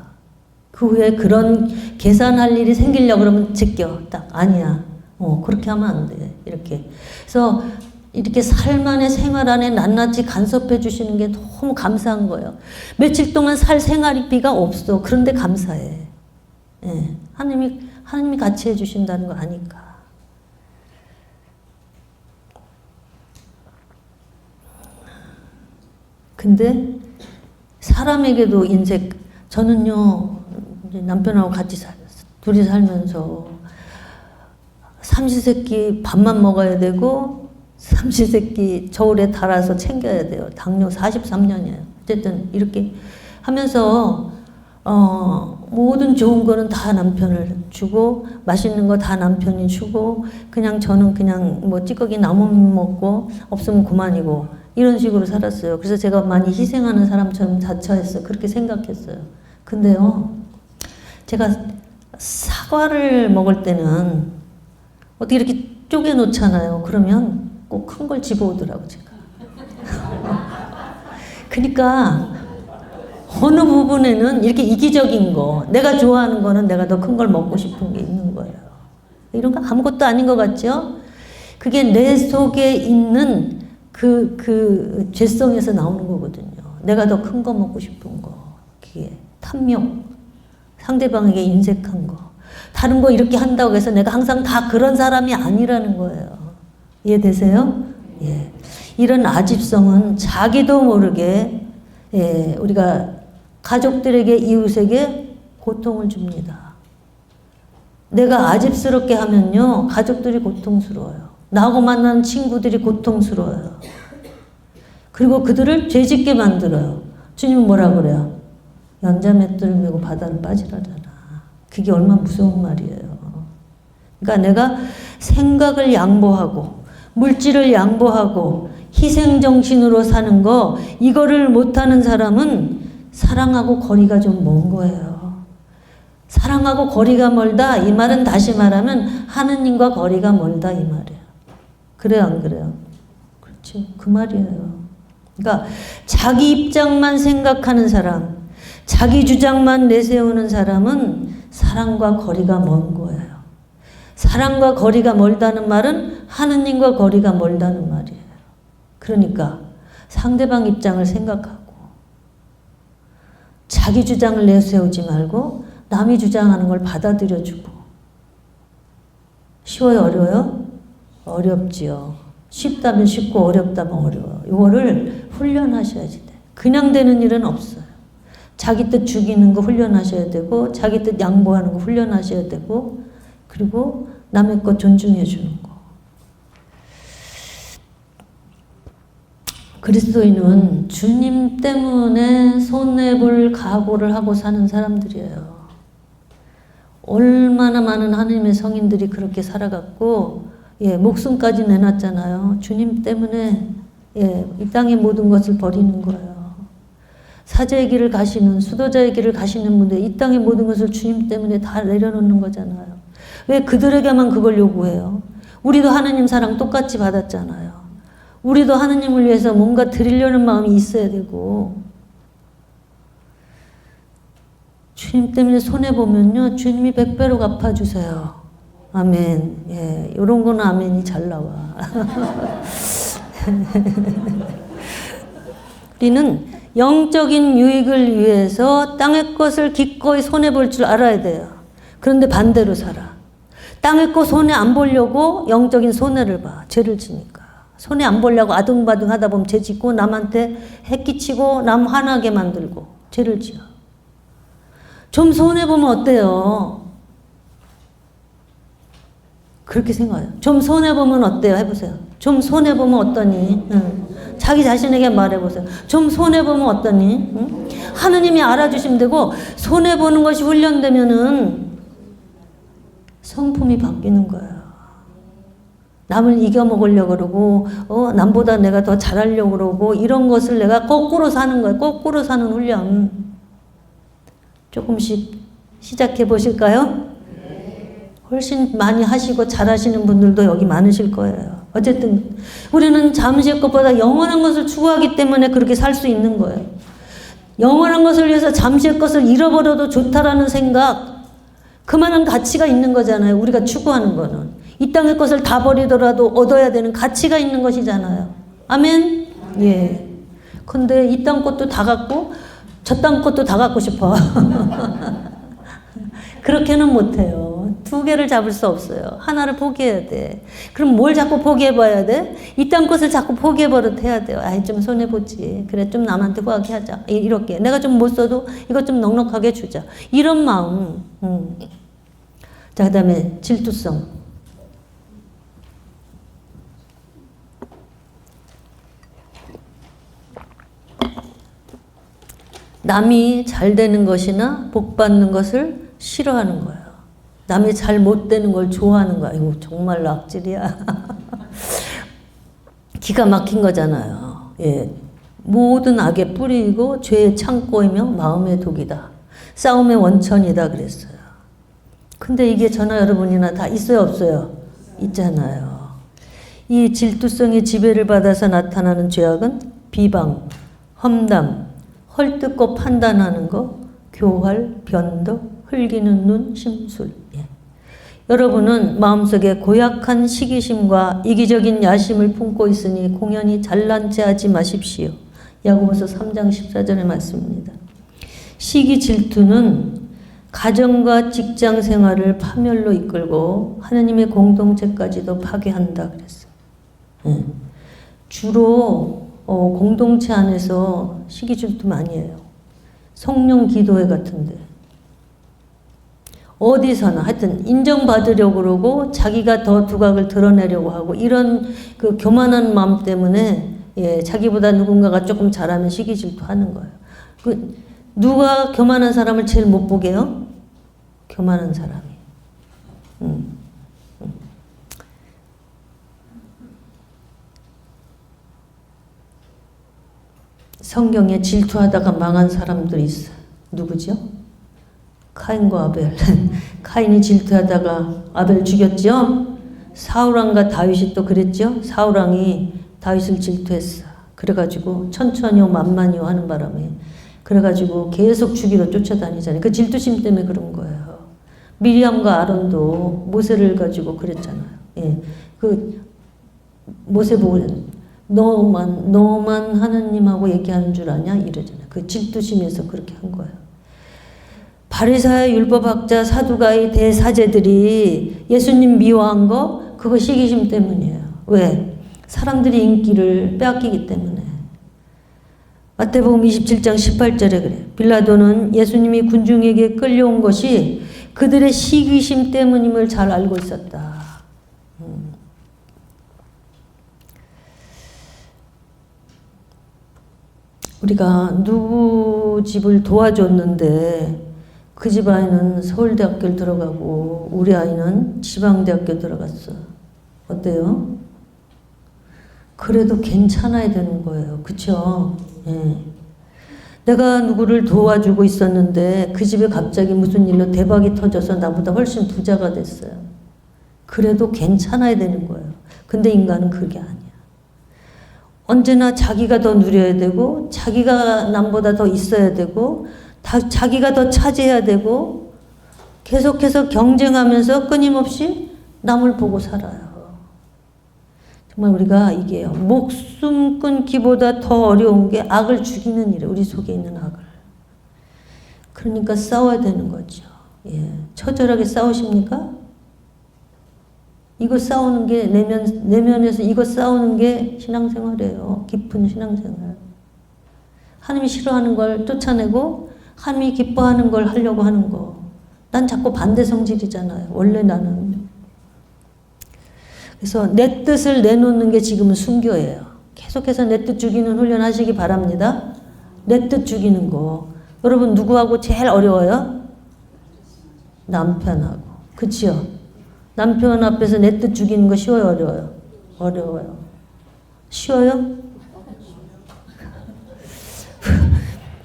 그 후에 그런 계산할 일이 생기려고 그러면 제껴. 딱 아니야. 그렇게 하면 안 돼. 이렇게. 그래서 이렇게 삶 안에 생활 안에 낱낱이 간섭해 주시는 게 너무 감사한 거예요. 며칠 동안 살 생활비가 없어. 그런데 감사해. 예. 하나님이 같이 해 주신다는 거 아니까. 근데 사람에게도 저는요 이제 남편하고 같이 둘이 살면서 삼시세끼 밥만 먹어야 되고 삼시세끼 저울에 달아서 챙겨야 돼요. 당뇨 43년이에요. 어쨌든 이렇게 하면서 모든 좋은 거는 다 남편을 주고 맛있는 거 다 남편이 주고 그냥 저는 그냥 뭐 찌꺼기 나무만 먹고 없으면 그만이고 이런 식으로 살았어요. 그래서 제가 많이 희생하는 사람처럼 자처했어요. 그렇게 생각했어요. 근데요 제가 사과를 먹을 때는 어떻게 이렇게 쪼개 놓잖아요. 그러면 꼭 큰 걸 집어오더라고 제가. 그러니까 어느 부분에는 이렇게 이기적인 거, 내가 좋아하는 거는 내가 더 큰 걸 먹고 싶은 게 있는 거예요. 이런 거 아무것도 아닌 것 같죠? 그게 내 속에 있는 그 죄성에서 나오는 거거든요. 내가 더 큰 거 먹고 싶은 거, 그게 탐욕, 상대방에게 인색한 거, 다른 거 이렇게 한다고 해서 내가 항상 다 그런 사람이 아니라는 거예요. 이해되세요? 예. 이런 아집성은 자기도 모르게 우리가 가족들에게 이웃에게 고통을 줍니다. 내가 아집스럽게 하면요 가족들이 고통스러워요. 나하고 만나는 친구들이 고통스러워요. 그리고 그들을 죄짓게 만들어요. 주님은 뭐라 그래요? 연자맷돌을 메고 바다를 빠지라잖아. 그게 얼마나 무서운 말이에요. 그러니까 내가 생각을 양보하고 물질을 양보하고 희생정신으로 사는 거, 이거를 못하는 사람은 사랑하고 거리가 좀 먼 거예요. 사랑하고 거리가 멀다 이 말은 다시 말하면 하느님과 거리가 멀다 이 말이에요. 그래요 안 그래요? 그렇죠. 그 말이에요. 그러니까 자기 입장만 생각하는 사람, 자기 주장만 내세우는 사람은 사랑과 거리가 먼 거예요. 사랑과 거리가 멀다는 말은 하느님과 거리가 멀다는 말이에요. 그러니까 상대방 입장을 생각하고 자기 주장을 내세우지 말고 남이 주장하는 걸 받아들여주고. 쉬워요? 어려워요? 어렵지요. 쉽다면 쉽고 어렵다면 어려워요. 이거를 훈련하셔야지 돼. 그냥 되는 일은 없어요. 자기 뜻 죽이는 거 훈련하셔야 되고 자기 뜻 양보하는 거 훈련하셔야 되고 그리고 남의 것 존중해 주는 거. 그리스도인은 주님 때문에 손해볼 각오를 하고 사는 사람들이에요. 얼마나 많은 하나님의 성인들이 그렇게 살아갔고 목숨까지 내놨잖아요. 주님 때문에 이 땅의 모든 것을 버리는 거예요. 사제의 길을 가시는 수도자의 길을 가시는 분들 이 땅의 모든 것을 주님 때문에 다 내려놓는 거잖아요. 왜 그들에게만 그걸 요구해요? 우리도 하나님 사랑 똑같이 받았잖아요. 우리도 하나님을 위해서 뭔가 드리려는 마음이 있어야 되고 주님 때문에 손해보면요 주님이 100배로 갚아주세요. 아멘. 이런 거는 아멘이 잘 나와. 우리는 영적인 유익을 위해서 땅의 것을 기꺼이 손해볼 줄 알아야 돼요. 그런데 반대로 살아. 땅의 것 손해 안 보려고 영적인 손해를 봐. 죄를 지니까. 손해 안 보려고 아등바등 하다 보면 죄 짓고 남한테 해끼치고 남 화나게 만들고 죄를 지어. 좀 손해보면 어때요? 그렇게 생각해요. 좀 손해보면 어때요? 해보세요. 좀 손해보면 어떠니? 자기 자신에게 말해보세요. 좀 손해보면 어떠니? 하느님이 알아주시면 되고, 손해보는 것이 훈련되면은 성품이 바뀌는 거예요. 남을 이겨먹으려고 그러고, 남보다 내가 더 잘하려고 그러고, 이런 것을 내가 거꾸로 사는 거예요. 거꾸로 사는 훈련. 조금씩 시작해 보실까요? 훨씬 많이 하시고 잘하시는 분들도 여기 많으실 거예요. 어쨌든 우리는 잠시의 것보다 영원한 것을 추구하기 때문에 그렇게 살 수 있는 거예요. 영원한 것을 위해서 잠시의 것을 잃어버려도 좋다라는 생각, 그만한 가치가 있는 거잖아요. 우리가 추구하는 거는. 이 땅의 것을 다 버리더라도 얻어야 되는 가치가 있는 것이잖아요. 아멘? 예. 근데 이 땅 것도 다 갖고 저 땅 것도 다 갖고 싶어. 그렇게는 못해요. 두 개를 잡을 수 없어요. 하나를 포기해야 돼. 그럼 뭘 자꾸 포기해봐야 돼? 이 땅 것을 자꾸 포기해버릇 해야 돼요. 아이, 좀 손해보지. 그래, 좀 남한테 후하게 하자. 이렇게. 내가 좀 못 써도 이것 좀 넉넉하게 주자. 이런 마음. 자, 그 다음에 질투성. 남이 잘 되는 것이나 복 받는 것을 싫어하는 거예요. 남이 잘 못 되는 걸 좋아하는 거야. 이거 정말 악질이야. 기가 막힌 거잖아요. 예. 모든 악의 뿌리이고 죄의 창고이며 마음의 독이다. 싸움의 원천이다 그랬어요. 근데 이게 저나 여러분이나 다 있어요, 없어요? 있잖아요. 이 질투성의 지배를 받아서 나타나는 죄악은 비방, 험담, 헐뜯고 판단하는 거, 교활, 변덕, 흘기는 눈, 심술. 예. 여러분은 마음속에 고약한 시기심과 이기적인 야심을 품고 있으니 공연히 잘난 체 하지 마십시오. 야고보서 3장 14절의 말씀입니다. 시기 질투는 가정과 직장 생활을 파멸로 이끌고 하느님의 공동체까지도 파괴한다 그랬어요. 예. 주로 공동체 안에서 시기 질투 많이 해요. 성령 기도회 같은데. 어디서나 하여튼 인정받으려고 그러고 자기가 더 두각을 드러내려고 하고 이런 그 교만한 마음 때문에 예, 자기보다 누군가가 조금 잘하면 시기 질투하는 거예요. 그 누가 교만한 사람을 제일 못 보게 해요? 교만한 사람이. 성경에 질투하다가 망한 사람들이 있어요. 누구죠? 카인과 아벨. 카인이 질투하다가 아벨 죽였죠? 사울왕과 다윗이 또 그랬죠? 사울왕이 다윗을 질투했어. 그래가지고 천천히요 만만히요 하는 바람에 그래가지고 계속 죽이러 쫓아다니잖아요. 그 질투심 때문에 그런 거예요. 미리암과 아론도 모세를 가지고 그랬잖아요. 예. 그 모세 보고 너만 하느님하고 얘기하는 줄 아냐? 이러잖아요. 그 질투심에서 그렇게 한 거예요. 바리사야, 율법학자, 사두가의 대사제들이 예수님 미워한 거 그거 시기심 때문이에요. 왜? 사람들이 인기를 빼앗기기 때문에. 마태복음 27장 18절에 그래. 빌라도는 예수님이 군중에게 끌려온 것이 그들의 시기심 때문임을 잘 알고 있었다. 우리가 누구 집을 도와줬는데 그 집 아이는 서울대학교를 들어가고 우리 아이는 지방대학교 들어갔어. 어때요? 그래도 괜찮아야 되는 거예요. 그쵸? 예. 내가 누구를 도와주고 있었는데 그 집에 갑자기 무슨 일로 대박이 터져서 나보다 훨씬 부자가 됐어요. 그래도 괜찮아야 되는 거예요. 근데 인간은 그게 아니야. 언제나 자기가 더 누려야 되고 자기가 남보다 더 있어야 되고 자기가 더 차지해야 되고 계속해서 경쟁하면서 끊임없이 남을 보고 살아요. 정말 우리가 이게 목숨 끊기보다 더 어려운 게 악을 죽이는 일이에요. 우리 속에 있는 악을. 그러니까 싸워야 되는 거죠. 예. 처절하게 싸우십니까? 이거 싸우는 게 내면에서 이거 싸우는 게 신앙생활이에요. 깊은 신앙생활. 하나님이 싫어하는 걸 쫓아내고 하나님이 기뻐하는 걸 하려고 하는 거. 난 자꾸 반대 성질이잖아요. 원래 나는. 그래서 내 뜻을 내놓는 게 지금은 순교예요. 계속해서 내 뜻 죽이는 훈련 하시기 바랍니다. 내 뜻 죽이는 거. 여러분 누구하고 제일 어려워요? 남편하고. 그치요? 남편 앞에서 내 뜻 죽이는 거 쉬워요? 어려워요? 어려워요. 쉬워요?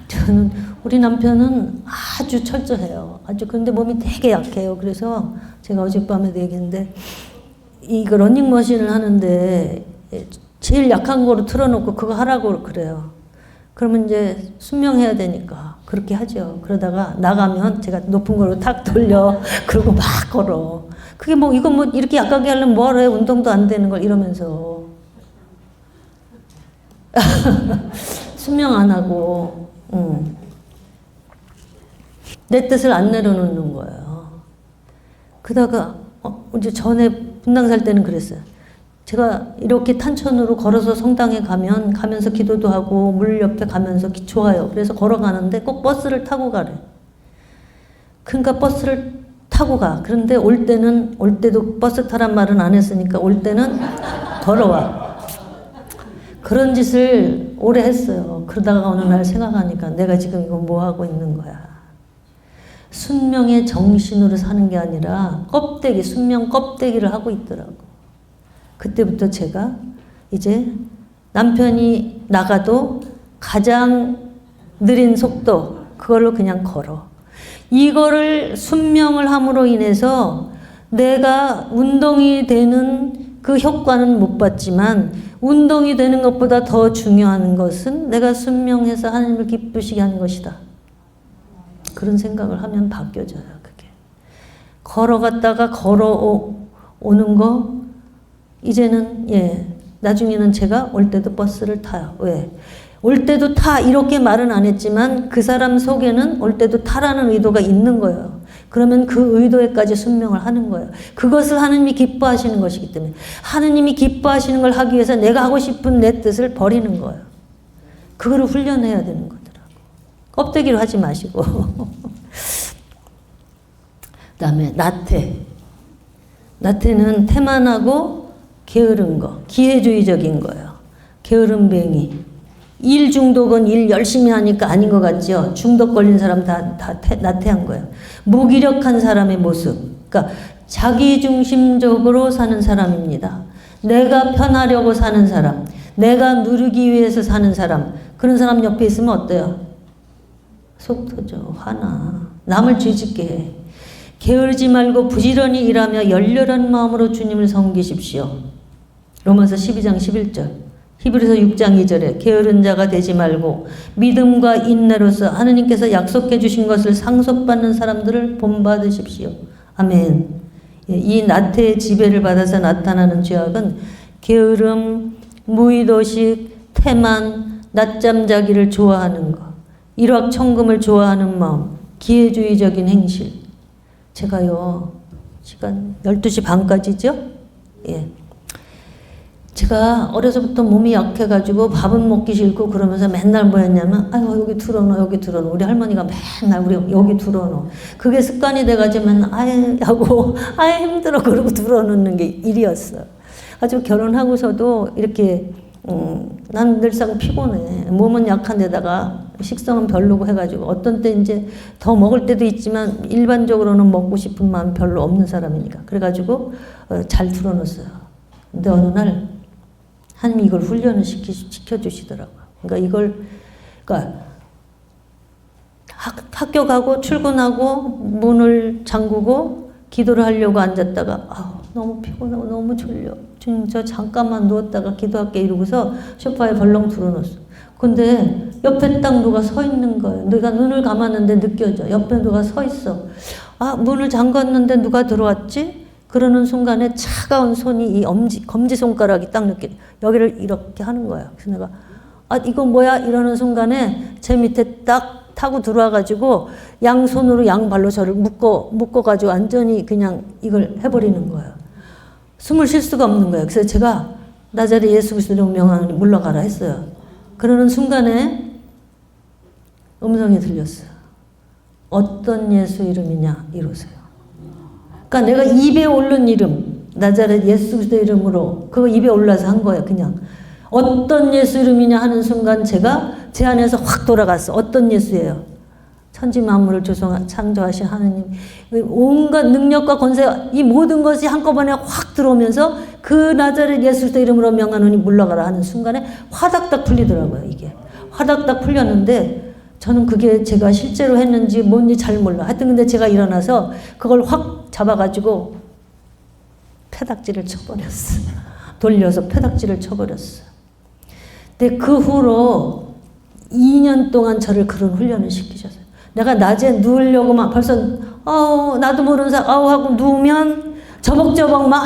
저는 우리 남편은 아주 철저해요. 아주 근데 몸이 되게 약해요. 그래서 제가 어젯밤에도 얘기했는데 이거 러닝머신을 하는데 제일 약한 거로 틀어놓고 그거 하라고 그래요. 그러면 이제 순명해야 되니까 그렇게 하죠. 그러다가 나가면 제가 높은 거로 탁 돌려. 그러고 막 걸어. 그게 뭐 이거 뭐 이렇게 약하게 하려면 뭐하러 해. 운동도 안 되는 걸 이러면서 순명 안 하고 내 뜻을 안 내려놓는 거예요. 그러다가 이제 전에 분당 살 때는 그랬어요. 제가 이렇게 탄천으로 걸어서 성당에 가면서 기도도 하고 물 옆에 가면서 좋아요. 그래서 걸어가는데 꼭 버스를 타고 가래. 그러니까 버스를 타고 가. 그런데 올 때도 버스 타란 말은 안 했으니까 올 때는 걸어와. 그런 짓을 오래 했어요. 그러다가 어느 날 생각하니까 내가 지금 이거 뭐 하고 있는 거야. 순명의 정신으로 사는 게 아니라 순명 껍데기를 하고 있더라고. 그때부터 제가 이제 남편이 나가도 가장 느린 속도 그걸로 그냥 걸어. 이거를 순명을 함으로 인해서 내가 운동이 되는 그 효과는 못 봤지만 운동이 되는 것보다 더 중요한 것은 내가 순명해서 하나님을 기쁘시게 하는 것이다. 그런 생각을 하면 바뀌어져요. 그게. 걸어갔다가 걸어오는 거 이제는 나중에는 제가 올 때도 버스를 타요. 왜? 올 때도 타 이렇게 말은 안 했지만 그 사람 속에는 올 때도 타라는 의도가 있는 거예요. 그러면 그 의도에까지 순명을 하는 거예요. 그것을 하나님이 기뻐하시는 것이기 때문에 하나님이 기뻐하시는 걸 하기 위해서 내가 하고 싶은 내 뜻을 버리는 거예요. 그거를 훈련해야 되는 거더라고. 껍데기로 하지 마시고. 그다음에 나태는 태만하고 게으른 거, 기회주의적인 거예요. 게으름뱅이. 일 중독은 일 열심히 하니까 아닌 것 같죠? 중독 걸린 사람 다 나태한 거예요. 무기력한 사람의 모습. 그러니까 자기중심적으로 사는 사람입니다. 내가 편하려고 사는 사람, 내가 누리기 위해서 사는 사람, 그런 사람 옆에 있으면 어때요? 속 터져, 화나. 남을 죄짓게 해. 게으르지 말고 부지런히 일하며 열렬한 마음으로 주님을 섬기십시오. 로마서 12장 11절. 히브리서 6장 2절에 게으른 자가 되지 말고 믿음과 인내로서 하느님께서 약속해 주신 것을 상속받는 사람들을 본받으십시오. 아멘. 이 나태의 지배를 받아서 나타나는 죄악은 게으름, 무의도식, 태만, 낮잠 자기를 좋아하는 것, 일확천금을 좋아하는 마음, 기회주의적인 행실. 제가요, 시간 12시 반까지죠? 예. 제가 어려서부터 몸이 약해가지고 밥은 먹기 싫고 그러면서 맨날 뭐 했냐면 아유 여기 들어놓어 우리 할머니가 맨날 우리 여기 들어놓어. 그게 습관이 돼가지고 맨날 아유 하고 아유 힘들어 그러고 들어놓는 게 일이었어요. 아주 결혼하고서도 이렇게 난 늘상 피곤해. 몸은 약한데다가 식성은 별로고 해가지고 어떤 때 이제 더 먹을 때도 있지만 일반적으로는 먹고 싶은 마음 별로 없는 사람이니까 그래가지고 잘 들어놓았어요. 근데 어느 날 하나님이 이걸 훈련을 시켜주시더라고요. 그러니까 학교 가고 출근하고 문을 잠그고 기도를 하려고 앉았다가 너무 피곤하고 너무 졸려. 주님 저 잠깐만 누웠다가 기도할게 이러고서 소파에 벌렁 들어놓았어. 근데 옆에 딱 누가 서 있는 거예요. 내가 눈을 감았는데 느껴져. 옆에 누가 서 있어. 문을 잠갔는데 누가 들어왔지? 그러는 순간에 차가운 손이 이 검지손가락이 딱 여기를 이렇게 하는 거예요. 그래서 내가 이건 뭐야? 이러는 순간에 제 밑에 딱 타고 들어와가지고 양손으로 양발로 저를 묶어가지고 완전히 그냥 이걸 해버리는 거예요. 숨을 쉴 수가 없는 거예요. 그래서 제가 나자렛 예수 그리스도로 명하노니 물러가라 했어요. 그러는 순간에 음성이 들렸어요. 어떤 예수 이름이냐 이러세요. 그러니까 내가 입에 오른 이름, 나자렛 예수 그리스도 이름으로 그거 입에 올라서 한 거예요. 그냥 어떤 예수 이름이냐 하는 순간 제가 제 안에서 확 돌아갔어. 어떤 예수예요? 천지 만물을 창조하신 하느님, 온갖 능력과 권세, 이 모든 것이 한꺼번에 확 들어오면서 그 나자렛 예수 그리스도 이름으로 명하노니 물러가라 하는 순간에 화닥닥 풀리더라고요. 이게 화닥닥 풀렸는데 저는 그게 제가 실제로 했는지 뭔지 잘 몰라. 하여튼 근데 제가 일어나서 그걸 확 잡아가지고 페닥지를 쳐버렸어. 돌려서 페닥지를 쳐버렸어. 근데 그 후로 2년 동안 저를 그런 훈련을 시키셨어요. 내가 낮에 누우려고 막 벌써 나도 모르는 사람 하고 누우면 저벅저벅 막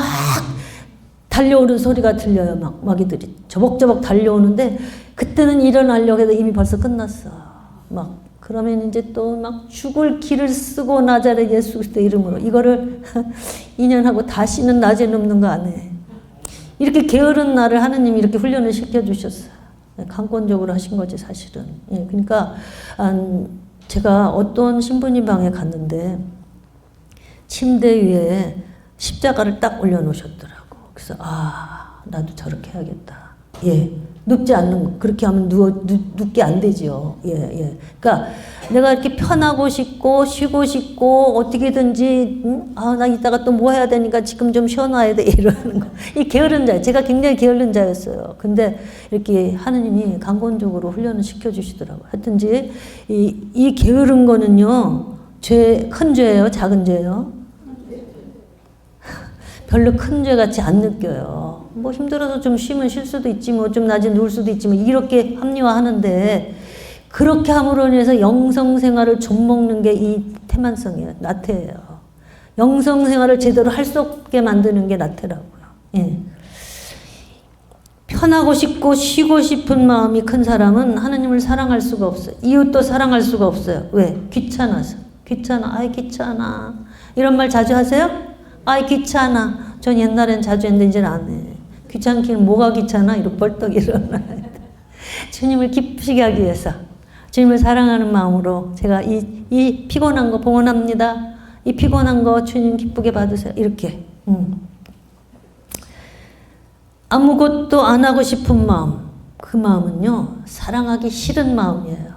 달려오는 소리가 들려요. 막 마귀들이 저벅저벅 달려오는데 그때는 일어나려고 해도 이미 벌써 끝났어. 막 그러면 이제 또 막 죽을 기를 쓰고 나자렛 예수 그리스도 이름으로 이거를 2년 하고 다시는 낮에 눕는 거 안 해. 이렇게 게으른 나를 하느님이 이렇게 훈련을 시켜주셨어요. 강권적으로 하신 거지 사실은. 예, 그러니까 제가 어떤 신부님 방에 갔는데 침대 위에 십자가를 딱 올려놓으셨더라고. 그래서 나도 저렇게 해야겠다. 예, 눕지 않는 거. 그렇게 하면 눕게 안 되지요. 예. 그러니까 내가 이렇게 편하고 싶고 쉬고 싶고 어떻게든지 나 이따가 또 뭐 해야 되니까 지금 좀 쉬어놔야 돼 이러는 거. 이 게으른 자, 제가 굉장히 게으른 자였어요. 근데 이렇게 하느님이 강권적으로 훈련을 시켜주시더라고요. 하여튼지 이 게으른 거는요, 큰 죄예요, 작은 죄예요? 별로 큰 죄 같이 안 느껴요. 뭐 힘들어서 좀 쉬면 쉴 수도 있지, 뭐 좀 낮에 누울 수도 있지, 뭐 이렇게 합리화하는데 그렇게 함으로 인해서 영성생활을 좀먹는 게 이 태만성이에요. 나태예요. 영성생활을 제대로 할 수 없게 만드는 게 나태라고요. 예. 편하고 싶고 쉬고 싶은 마음이 큰 사람은 하나님을 사랑할 수가 없어요. 이웃도 사랑할 수가 없어요. 왜? 귀찮아서. 귀찮아. 이런 말 자주 하세요? 귀찮아. 전 옛날엔 자주 했는데 이제는 안 해. 귀찮기는 뭐가 귀찮아? 이렇게 벌떡 일어나야 돼. 주님을 기쁘시게 하기 위해서, 주님을 사랑하는 마음으로 제가 이 피곤한 거 봉헌합니다. 이 피곤한 거 주님 기쁘게 받으세요. 이렇게. 아무것도 안 하고 싶은 마음, 그 마음은요, 사랑하기 싫은 마음이에요.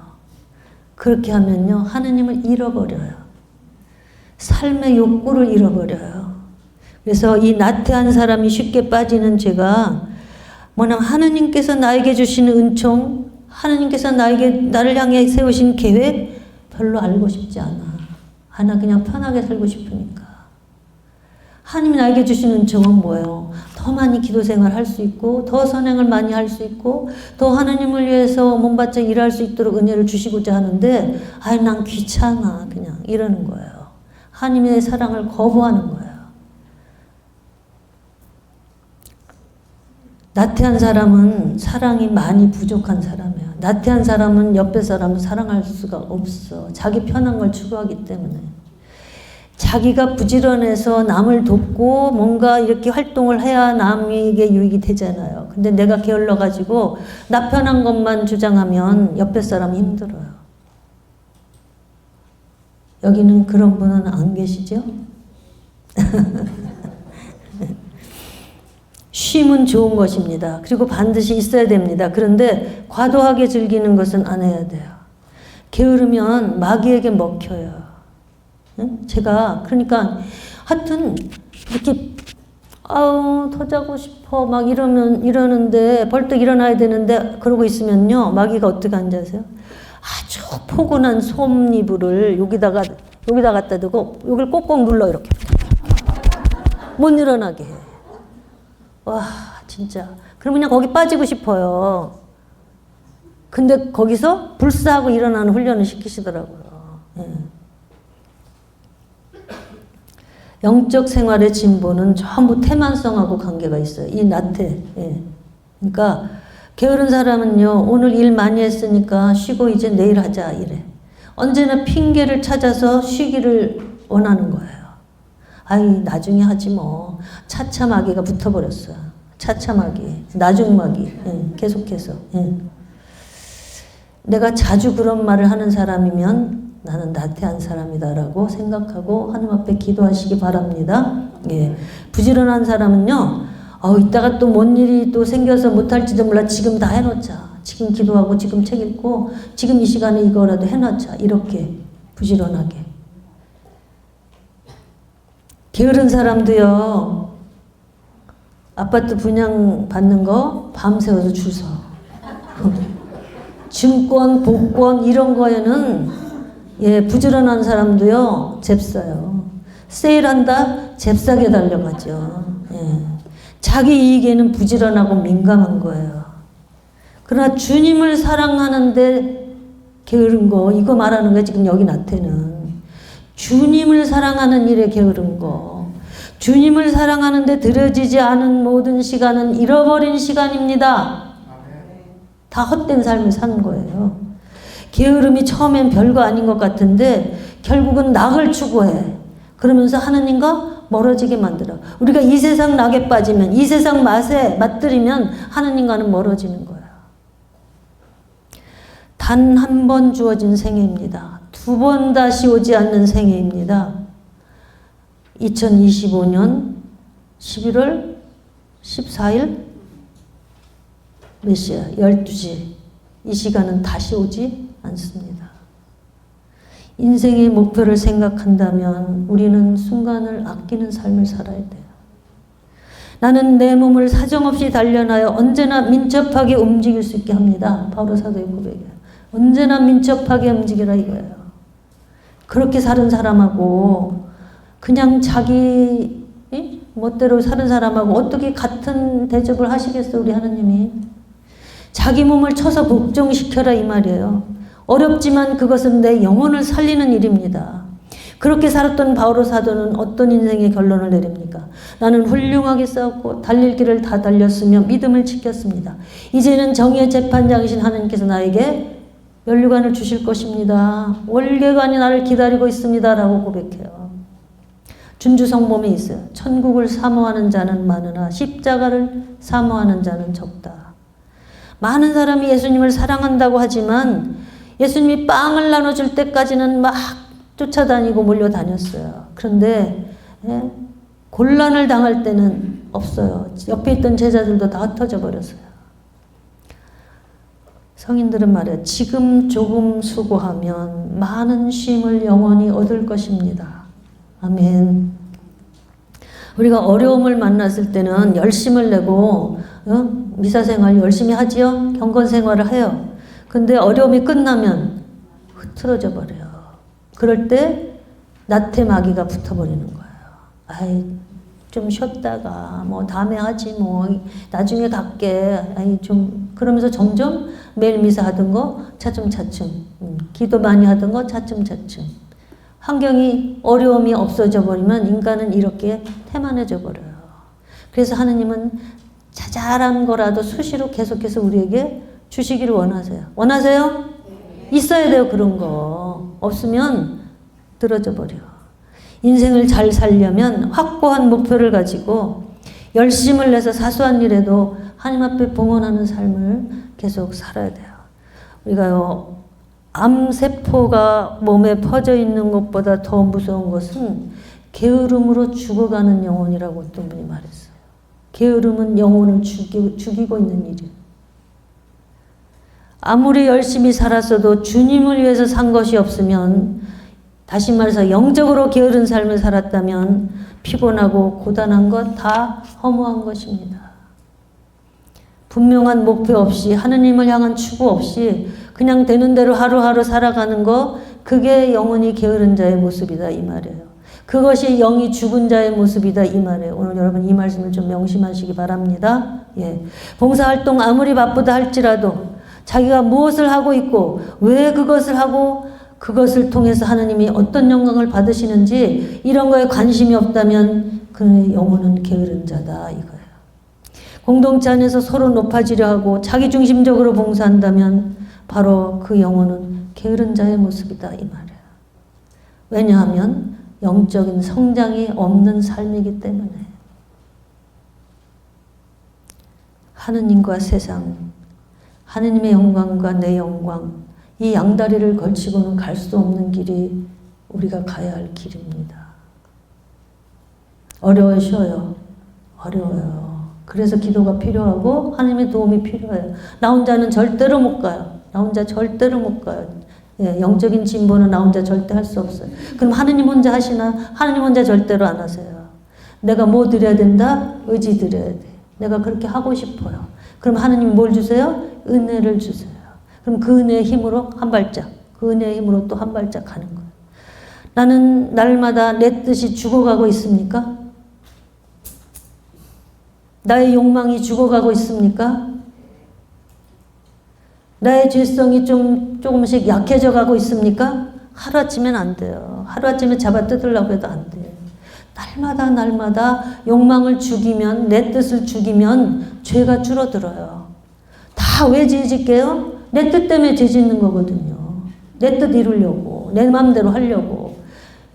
그렇게 하면요, 하느님을 잃어버려요. 삶의 욕구를 잃어버려요. 그래서 이 나태한 사람이 쉽게 빠지는 죄가 뭐냐면 하느님께서 나에게 주시는 은총, 하느님께서 나를 향해 세우신 계획 별로 알고 싶지 않아. 나 그냥 편하게 살고 싶으니까. 하나님이 나에게 주시는 은총은 뭐예요? 더 많이 기도 생활 할 수 있고, 더 선행을 많이 할 수 있고, 더 하나님을 위해서 몸바쳐 일할 수 있도록 은혜를 주시고자 하는데, 난 귀찮아. 그냥 이러는 거예요. 하나님의 사랑을 거부하는 거예요. 나태한 사람은 사랑이 많이 부족한 사람이에요. 나태한 사람은 옆에 사람을 사랑할 수가 없어. 자기 편한 걸 추구하기 때문에. 자기가 부지런해서 남을 돕고 뭔가 이렇게 활동을 해야 남에게 유익이 되잖아요. 근데 내가 게을러가지고 나 편한 것만 주장하면 옆에 사람이 힘들어요. 여기는 그런 분은 안 계시죠? 쉼은 좋은 것입니다. 그리고 반드시 있어야 됩니다. 그런데 과도하게 즐기는 것은 안 해야 돼요. 게으르면 마귀에게 먹혀요. 제가 그러니까 하여튼 이렇게 더 자고 싶어 막 이러는데 벌떡 일어나야 되는데 그러고 있으면요, 마귀가 어떻게 하는지 아세요? 아주 포근한 솜이불을 여기다 갖다 두고 여기를 꼭꼭 눌러 이렇게 못 일어나게 해. 와, 진짜. 그럼 그냥 거기 빠지고 싶어요. 근데 거기서 불사하고 일어나는 훈련을 시키시더라고요. 예. 영적 생활의 진보는 전부 태만성하고 관계가 있어요. 이 나태. 예. 그러니까 게으른 사람은요, 오늘 일 많이 했으니까 쉬고 이제 내일 하자 이래. 언제나 핑계를 찾아서 쉬기를 원하는 거예요. 아이, 나중에 하지 뭐. 차차마귀가 붙어버렸어요. 차차마귀, 나중마귀. 예. 계속해서. 예. 내가 자주 그런 말을 하는 사람이면 나는 나태한 사람이다라고 생각하고 하나님 앞에 기도하시기 바랍니다. 예. 부지런한 사람은요, 이따가 또 뭔 일이 또 생겨서 못할지도 몰라. 지금 다 해놓자. 지금 기도하고 지금 책 읽고 지금 이 시간에 이거라도 해놓자. 이렇게 부지런하게. 게으른 사람도요, 아파트 분양 받는 거 밤새워서 줄 서. 증권, 복권 이런 거에는 예, 부지런한 사람도요, 잽싸요. 세일한다? 잽싸게 달려가죠. 예. 자기 이익에는 부지런하고 민감한 거예요. 그러나 주님을 사랑하는데 게으른 거, 이거 말하는 거예요. 지금 여기 나태는. 주님을 사랑하는 일에 게으른 거. 주님을 사랑하는데 들여지지 않은 모든 시간은 잃어버린 시간입니다. 다 헛된 삶을 사는 거예요. 게으름이 처음엔 별거 아닌 것 같은데 결국은 낙을 추구해. 그러면서 하느님과 멀어지게 만들어. 우리가 이 세상 낙에 빠지면, 이 세상 맛에 맛들이면 하느님과는 멀어지는 거예요. 단 한 번 주어진 생애입니다. 두 번 다시 오지 않는 생애입니다. 2025년 11월 14일 몇 시야? 12시. 이 시간은 다시 오지 않습니다. 인생의 목표를 생각한다면 우리는 순간을 아끼는 삶을 살아야 돼요. 나는 내 몸을 사정없이 단련하여 언제나 민첩하게 움직일 수 있게 합니다. 바울의 사도의 고백이에요. 언제나 민첩하게 움직이라 이거예요. 그렇게 사는 사람하고 그냥 자기 멋대로 사는 사람하고 어떻게 같은 대접을 하시겠어요, 우리 하나님이. 자기 몸을 쳐서 복종시켜라 이 말이에요. 어렵지만 그것은 내 영혼을 살리는 일입니다. 그렇게 살았던 바오로 사도는 어떤 인생의 결론을 내립니까? 나는 훌륭하게 싸웠고 달릴 길을 다 달렸으며 믿음을 지켰습니다. 이제는 정의의 재판장이신 하나님께서 나에게 면류관을 주실 것입니다. 월계관이 나를 기다리고 있습니다. 라고 고백해요. 준주성범에 있어요. 천국을 사모하는 자는 많으나 십자가를 사모하는 자는 적다. 많은 사람이 예수님을 사랑한다고 하지만 예수님이 빵을 나눠줄 때까지는 막 쫓아다니고 몰려다녔어요. 그런데 곤란을 당할 때는 없어요. 옆에 있던 제자들도 다 흩어져 버렸어요. 성인들은 말해요. 지금 조금 수고하면 많은 쉼을 영원히 얻을 것입니다. 아멘. 우리가 어려움을 만났을 때는 열심을 내고 미사생활 열심히 하지요. 경건생활을 해요. 근데 어려움이 끝나면 흐트러져 버려요. 그럴 때 나태마귀가 붙어버리는 거예요. 아이, 좀 쉬었다가 뭐 다음에 하지 뭐 나중에 갈게. 아이 좀 그러면서 점점 매일 미사 하던 거 차츰차츰 기도 많이 하던 거 차츰차츰 환경이 어려움이 없어져 버리면 인간은 이렇게 태만해져 버려요. 그래서 하느님은 자잘한 거라도 수시로 계속해서 우리에게 주시기를 원하세요. 원하세요? 있어야 돼요. 그런 거 없으면 늘어져 버려. 인생을 잘 살려면 확고한 목표를 가지고 열심을 내서 사소한 일에도 하나님 앞에 봉헌하는 삶을 계속 살아야 돼요. 우리가요, 암세포가 몸에 퍼져 있는 것보다 더 무서운 것은 게으름으로 죽어가는 영혼이라고 어떤 분이 말했어요. 게으름은 영혼을 죽이고 있는 일이에요. 아무리 열심히 살았어도 주님을 위해서 산 것이 없으면, 다시 말해서 영적으로 게으른 삶을 살았다면 피곤하고 고단한 것 다 허무한 것입니다. 분명한 목표 없이, 하느님을 향한 추구 없이 그냥 되는 대로 하루하루 살아가는 거, 그게 영혼이 게으른 자의 모습이다 이 말이에요. 그것이 영이 죽은 자의 모습이다 이 말이에요. 오늘 여러분 이 말씀을 좀 명심하시기 바랍니다. 예. 봉사활동 아무리 바쁘다 할지라도 자기가 무엇을 하고 있고 왜 그것을 하고 그것을 통해서 하나님이 어떤 영광을 받으시는지 이런 거에 관심이 없다면 그의 영혼은 게으른 자다 이거예요. 공동체 안에서 서로 높아지려 하고 자기중심적으로 봉사한다면 바로 그 영혼은 게으른 자의 모습이다 이 말이에요. 왜냐하면 영적인 성장이 없는 삶이기 때문에. 하느님과 세상, 하느님의 영광과 내 영광, 이 양다리를 걸치고는 갈 수 없는 길이 우리가 가야 할 길입니다. 어려우셔요. 어려워요. 그래서 기도가 필요하고 하나님의 도움이 필요해요. 나 혼자는 절대로 못 가요. 나 혼자 절대로 못 가요. 예, 영적인 진보는 나 혼자 절대 할 수 없어요. 그럼 하느님 혼자 하시나? 하느님 혼자 절대로 안 하세요. 내가 뭐 드려야 된다? 의지 드려야 돼. 내가 그렇게 하고 싶어요. 그럼 하느님 뭘 주세요? 은혜를 주세요. 그럼 그 은혜의 힘으로 한 발짝, 그 은혜의 힘으로 또 한 발짝 가는 거예요. 나는 날마다 내 뜻이 죽어가고 있습니까? 나의 욕망이 죽어가고 있습니까? 나의 죄성이 조금씩 약해져 가고 있습니까? 하루아침엔 안 돼요. 하루아침에 잡아 뜯으려고 해도 안 돼요. 날마다 욕망을 죽이면, 내 뜻을 죽이면 죄가 줄어들어요. 다 왜 죄 짓게요? 내 뜻 때문에 죄 짓는 거거든요. 내 뜻 이루려고, 내 마음대로 하려고.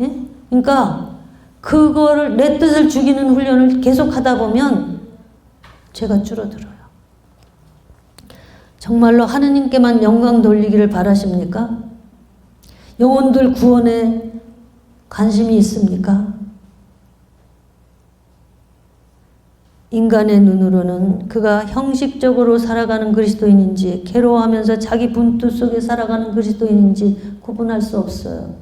예? 그러니까 그거를 내 뜻을 죽이는 훈련을 계속 하다 보면 죄가 줄어들어요. 정말로 하느님께만 영광 돌리기를 바라십니까? 영혼들 구원에 관심이 있습니까? 인간의 눈으로는 그가 형식적으로 살아가는 그리스도인인지 괴로워하면서 자기 분투 속에 살아가는 그리스도인인지 구분할 수 없어요.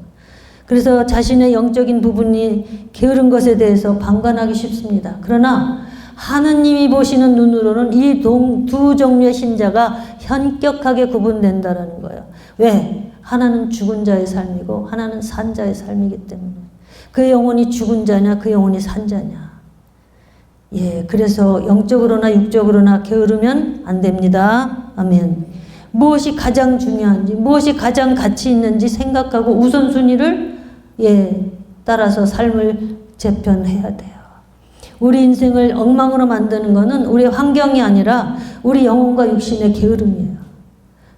그래서 자신의 영적인 부분이 게으른 것에 대해서 방관하기 쉽습니다. 그러나 하느님이 보시는 눈으로는 이 두 종류의 신자가 현격하게 구분된다라는 거예요. 왜? 하나는 죽은 자의 삶이고 하나는 산 자의 삶이기 때문에. 그 영혼이 죽은 자냐 그 영혼이 산 자냐. 예, 그래서 영적으로나 육적으로나 게으르면 안 됩니다. 아멘. 무엇이 가장 중요한지, 무엇이 가장 가치 있는지 생각하고 우선순위를 따라서 삶을 재편해야 돼요. 우리 인생을 엉망으로 만드는 것은 우리의 환경이 아니라 우리 영혼과 육신의 게으름이에요.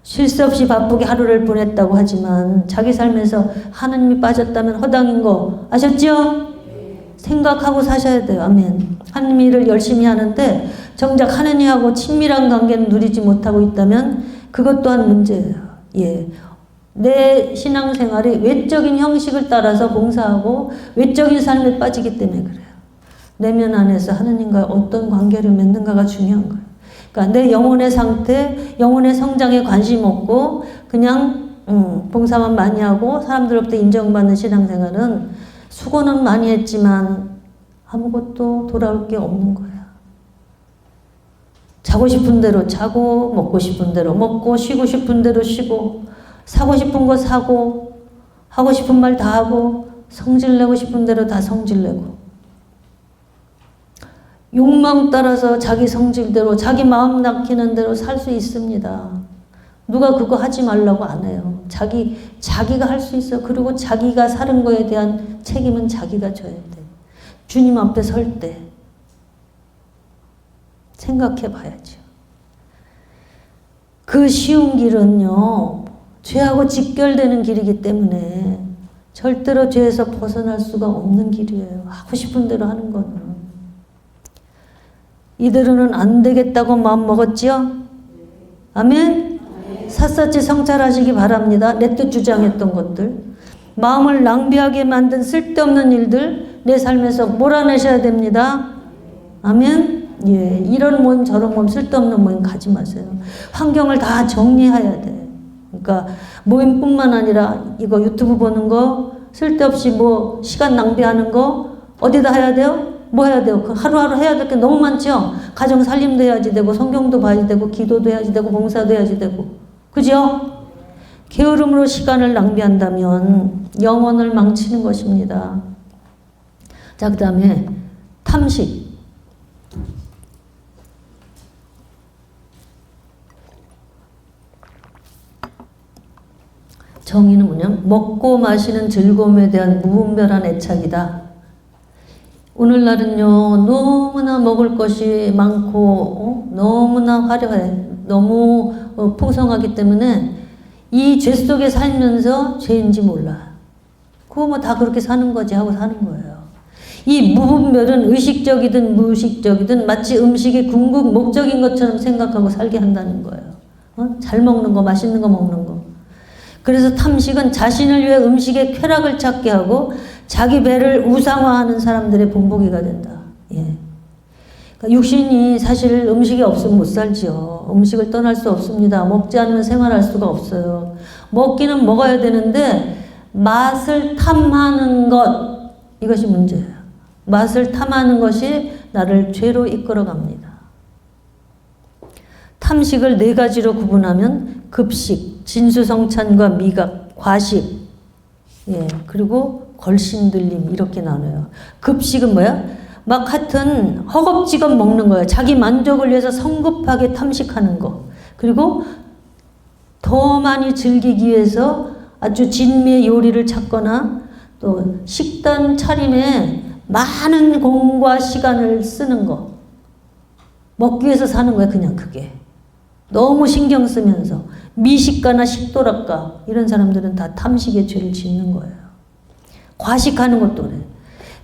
쉴 새 없이 바쁘게 하루를 보냈다고 하지만 자기 삶에서 하느님이 빠졌다면 허당인 거 아셨죠? 생각하고 사셔야 돼요. 아멘. 하느님 일을 열심히 하는데 정작 하느님하고 친밀한 관계는 누리지 못하고 있다면 그것 또한 문제예요. 예. 내 신앙생활이 외적인 형식을 따라서 봉사하고 외적인 삶에 빠지기 때문에 그래요. 내면 안에서 하느님과 어떤 관계를 맺는가가 중요한 거예요. 그러니까 내 영혼의 상태, 영혼의 성장에 관심 없고 그냥 봉사만 많이 하고 사람들로부터 인정받는 신앙생활은 수고는 많이 했지만 아무것도 돌아올 게 없는 거야. 자고 싶은 대로 자고 먹고 싶은 대로 먹고 쉬고 싶은 대로 쉬고 사고 싶은 거 사고 하고 싶은 말 다 하고 성질내고 싶은 대로 다 성질내고 욕망 따라서 자기 성질대로 자기 마음 낙히는 대로 살 수 있습니다. 누가 그거 하지 말라고 안 해요. 자기가 할 수 있어요. 그리고 자기가 사는 거에 대한 책임은 자기가 져야 돼. 주님 앞에 설 때 생각해 봐야죠. 그 쉬운 길은요, 죄하고 직결되는 길이기 때문에 절대로 죄에서 벗어날 수가 없는 길이에요. 하고 싶은 대로 하는 거는. 이대로는 안 되겠다고 마음 먹었지요? 아멘? 샅샅이 성찰하시기 바랍니다. 내 뜻 주장했던 것들, 마음을 낭비하게 만든 쓸데없는 일들 내 삶에서 몰아내셔야 됩니다. 아멘? 예, 이런 모임 저런 모임 쓸데없는 모임 가지 마세요. 환경을 다 정리해야 돼. 그러니까 모임뿐만 아니라 이거 유튜브 보는 거 쓸데없이 뭐 시간 낭비하는 거 어디다 해야 돼요? 뭐 해야 돼요? 그 하루하루 해야 될 게 너무 많죠? 가정 살림도 해야지 되고 성경도 봐야지 되고 기도도 해야지 되고 봉사도 해야지 되고 그죠? 게으름으로 시간을 낭비한다면 영혼을 망치는 것입니다. 자, 그 다음에 탐식. 정의는 뭐냐면 먹고 마시는 즐거움에 대한 무분별한 애착이다. 오늘날은요 너무나 먹을 것이 많고 너무나 화려해. 너무 풍성하기 때문에 이 죄 속에 살면서 죄인지 몰라. 그거 뭐 다 그렇게 사는 거지 하고 사는 거예요. 이 무분별은 의식적이든 무의식적이든 마치 음식이 궁극 목적인 것처럼 생각하고 살게 한다는 거예요. 잘 먹는 거, 맛있는 거 먹는 거. 그래서 탐식은 자신을 위해 음식의 쾌락을 찾게 하고 자기 배를 우상화하는 사람들의 본보기가 된다. 예. 그러니까 육신이 사실 음식이 없으면 못 살지요. 음식을 떠날 수 없습니다. 먹지 않으면 생활할 수가 없어요. 먹기는 먹어야 되는데 맛을 탐하는 것, 이것이 문제예요. 맛을 탐하는 것이 나를 죄로 이끌어갑니다. 탐식을 네 가지로 구분하면 급식, 진수성찬과 미각, 과식, 예, 그리고 걸신들림 이렇게 나눠요. 급식은 뭐야? 막 하여튼 허겁지겁 먹는 거예요. 자기 만족을 위해서 성급하게 탐식하는 거. 그리고 더 많이 즐기기 위해서 아주 진미의 요리를 찾거나 또 식단 차림에 많은 공과 시간을 쓰는 거. 먹기 위해서 사는 거야, 그냥 그게. 너무 신경 쓰면서. 미식가나 식도락가 이런 사람들은 다 탐식의 죄를 짓는 거예요. 과식하는 것도 그래.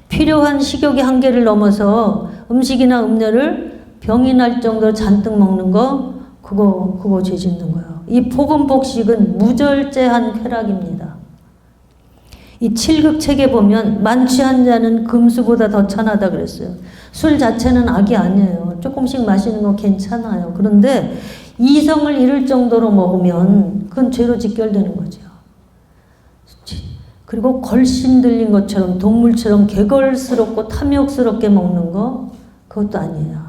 필요한 식욕의 한계를 넘어서 음식이나 음료를 병이 날 정도로 잔뜩 먹는 거, 그거 죄 짓는 거예요. 이 폭음폭식은 무절제한 쾌락입니다. 이 7극 책에 보면 만취한 자는 금수보다 더 천하다 그랬어요. 술 자체는 악이 아니에요. 조금씩 마시는 거 괜찮아요. 그런데 이성을 잃을 정도로 먹으면 그건 죄로 직결되는 거죠. 그리고 걸신 들린 것처럼 동물처럼 개걸스럽고 탐욕스럽게 먹는 거, 그것도 아니에요.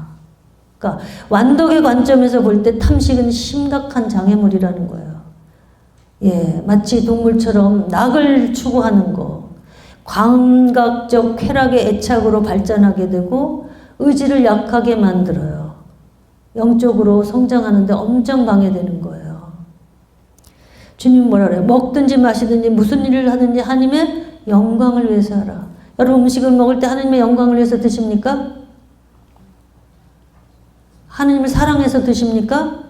그러니까 완덕의 관점에서 볼 때 탐식은 심각한 장애물이라는 거예요. 예, 마치 동물처럼 낙을 추구하는 거, 감각적 쾌락의 애착으로 발전하게 되고 의지를 약하게 만들어요. 영적으로 성장하는데 엄청 방해되는 거예요. 주님 뭐라 그래요? 먹든지 마시든지 무슨 일을 하든지 하나님의 영광을 위해서 하라. 여러분 음식을 먹을 때 하나님의 영광을 위해서 드십니까? 하나님을 사랑해서 드십니까?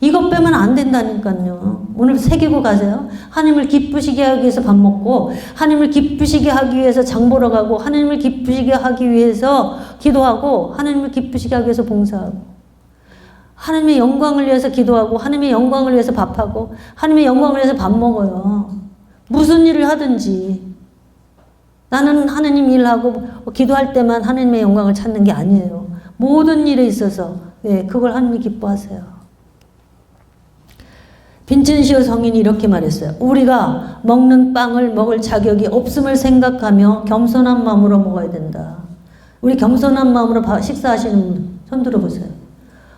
이것 빼면 안 된다니까요. 오늘 새기고 가세요. 하나님을 기쁘시게 하기 위해서 밥 먹고, 하나님을 기쁘시게 하기 위해서 장 보러 가고, 하나님을 기쁘시게 하기 위해서 기도하고, 하나님을 기쁘시게 하기 위해서 봉사하고, 하나님의 영광을 위해서 기도하고, 하나님의 영광을 위해서 밥하고, 하나님의 영광을 위해서 밥 먹어요. 무슨 일을 하든지. 나는 하나님 일하고 기도할 때만 하나님의 영광을 찾는 게 아니에요. 모든 일에 있어서 그걸 하나님이 기뻐하세요. 빈첸시오 성인이 이렇게 말했어요. 우리가 먹는 빵을 먹을 자격이 없음을 생각하며 겸손한 마음으로 먹어야 된다. 우리 겸손한 마음으로 식사하시는 분 손 들어보세요.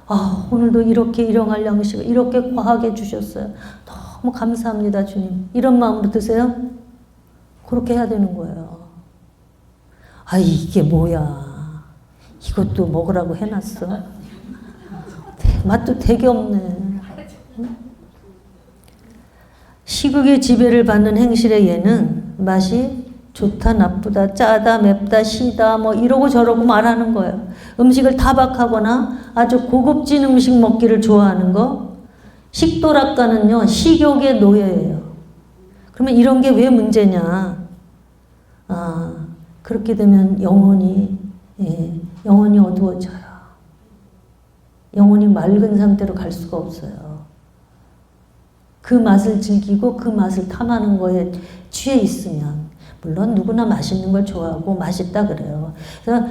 아, 오늘도 이렇게 일용할 양식을 이렇게 과하게 주셨어요. 너무 감사합니다, 주님. 이런 마음으로 드세요. 그렇게 해야 되는 거예요. 아, 이게 뭐야. 이것도 먹으라고 해놨어. 맛도 되게 없네. 식욕의 지배를 받는 행실의 예는 맛이 좋다, 나쁘다, 짜다, 맵다, 시다 뭐 이러고 저러고 말하는 거예요. 음식을 타박하거나 아주 고급진 음식 먹기를 좋아하는 거. 식도락가는요. 식욕의 노예예요. 그러면 이런 게 왜 문제냐. 아, 그렇게 되면 영혼이 어두워져요. 영혼이 맑은 상태로 갈 수가 없어요. 그 맛을 즐기고 그 맛을 탐하는 거에 취해 있으면, 물론 누구나 맛있는 걸 좋아하고 맛있다 그래요. 그래서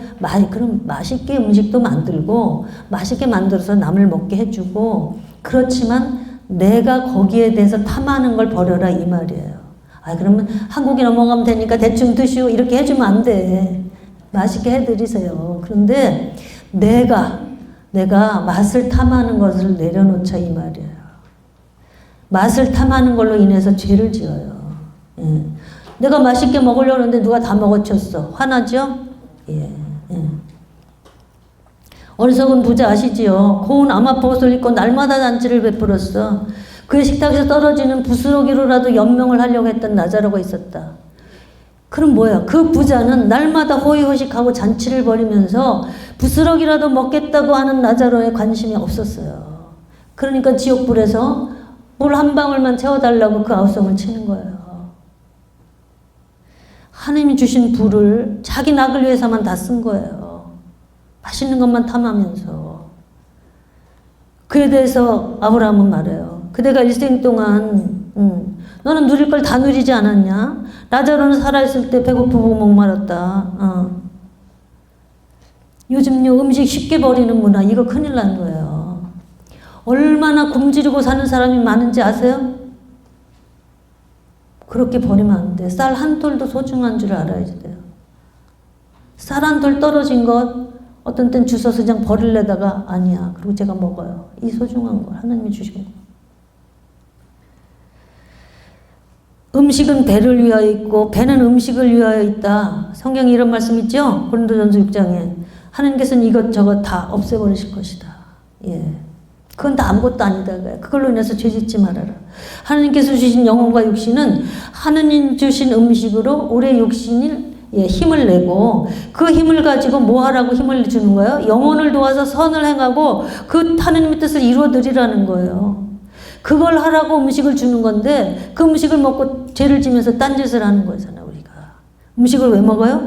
그럼 맛있게 음식도 만들고 맛있게 만들어서 남을 먹게 해주고, 그렇지만 내가 거기에 대해서 탐하는 걸 버려라 이 말이에요. 아, 그러면 한국에 넘어가면 되니까 대충 드시오 이렇게 해주면 안 돼. 맛있게 해드리세요. 그런데 내가 맛을 탐하는 것을 내려놓자 이 말이에요. 맛을 탐하는 걸로 인해서 죄를 지어요. 예. 내가 맛있게 먹으려고 하는데 누가 다 먹어쳤어. 화나죠? 예. 어리석은 부자 아시지요? 고운 암화복을 입고 날마다 잔치를 베풀었어. 그의 식탁에서 떨어지는 부스러기로라도 연명을 하려고 했던 나자로가 있었다. 그럼 뭐야? 그 부자는 날마다 호의호식하고 잔치를 벌이면서 부스러기라도 먹겠다고 하는 나자로에 관심이 없었어요. 그러니까 지옥불에서 물 한 방울만 채워달라고 그 아우성을 치는 거예요. 하나님이 주신 불을 자기 낙을 위해서만 다 쓴 거예요. 맛있는 것만 탐하면서. 그에 대해서 아브라함은 말해요. 그대가 일생 동안 너는 누릴 걸 다 누리지 않았냐? 라자로는 살아있을 때 배고프고 목말랐다. 요즘요 음식 쉽게 버리는 문화 이거 큰일 난 거예요. 얼마나 굶주리고 사는 사람이 많은지 아세요? 그렇게 버리면 안 돼. 쌀 한 톨도 소중한 줄 알아야 돼요. 쌀 한 톨 떨어진 것 어떤 땐 주워서 그냥 버릴래다가 아니야. 그리고 제가 먹어요. 이 소중한 걸 하나님이 주신 거. 음식은 배를 위하여 있고 배는 음식을 위하여 있다. 성경에 이런 말씀 있죠? 고린도전서 6장에 하나님께서는 이것저것 다 없애버리실 것이다. 예, 그건 다 아무것도 아니다. 그걸로 인해서 죄짓지 말아라. 하나님께서 주신 영혼과 육신은 하나님 주신 음식으로 우리의 육신을 힘을 내고 그 힘을 가지고 뭐 하라고 힘을 주는 거예요? 영혼을 도와서 선을 행하고 그 하나님의 뜻을 이루어드리라는 거예요. 그걸 하라고 음식을 주는 건데 그 음식을 먹고 죄를 지면서 딴짓을 하는 거잖아요. 우리가 음식을 왜 먹어요?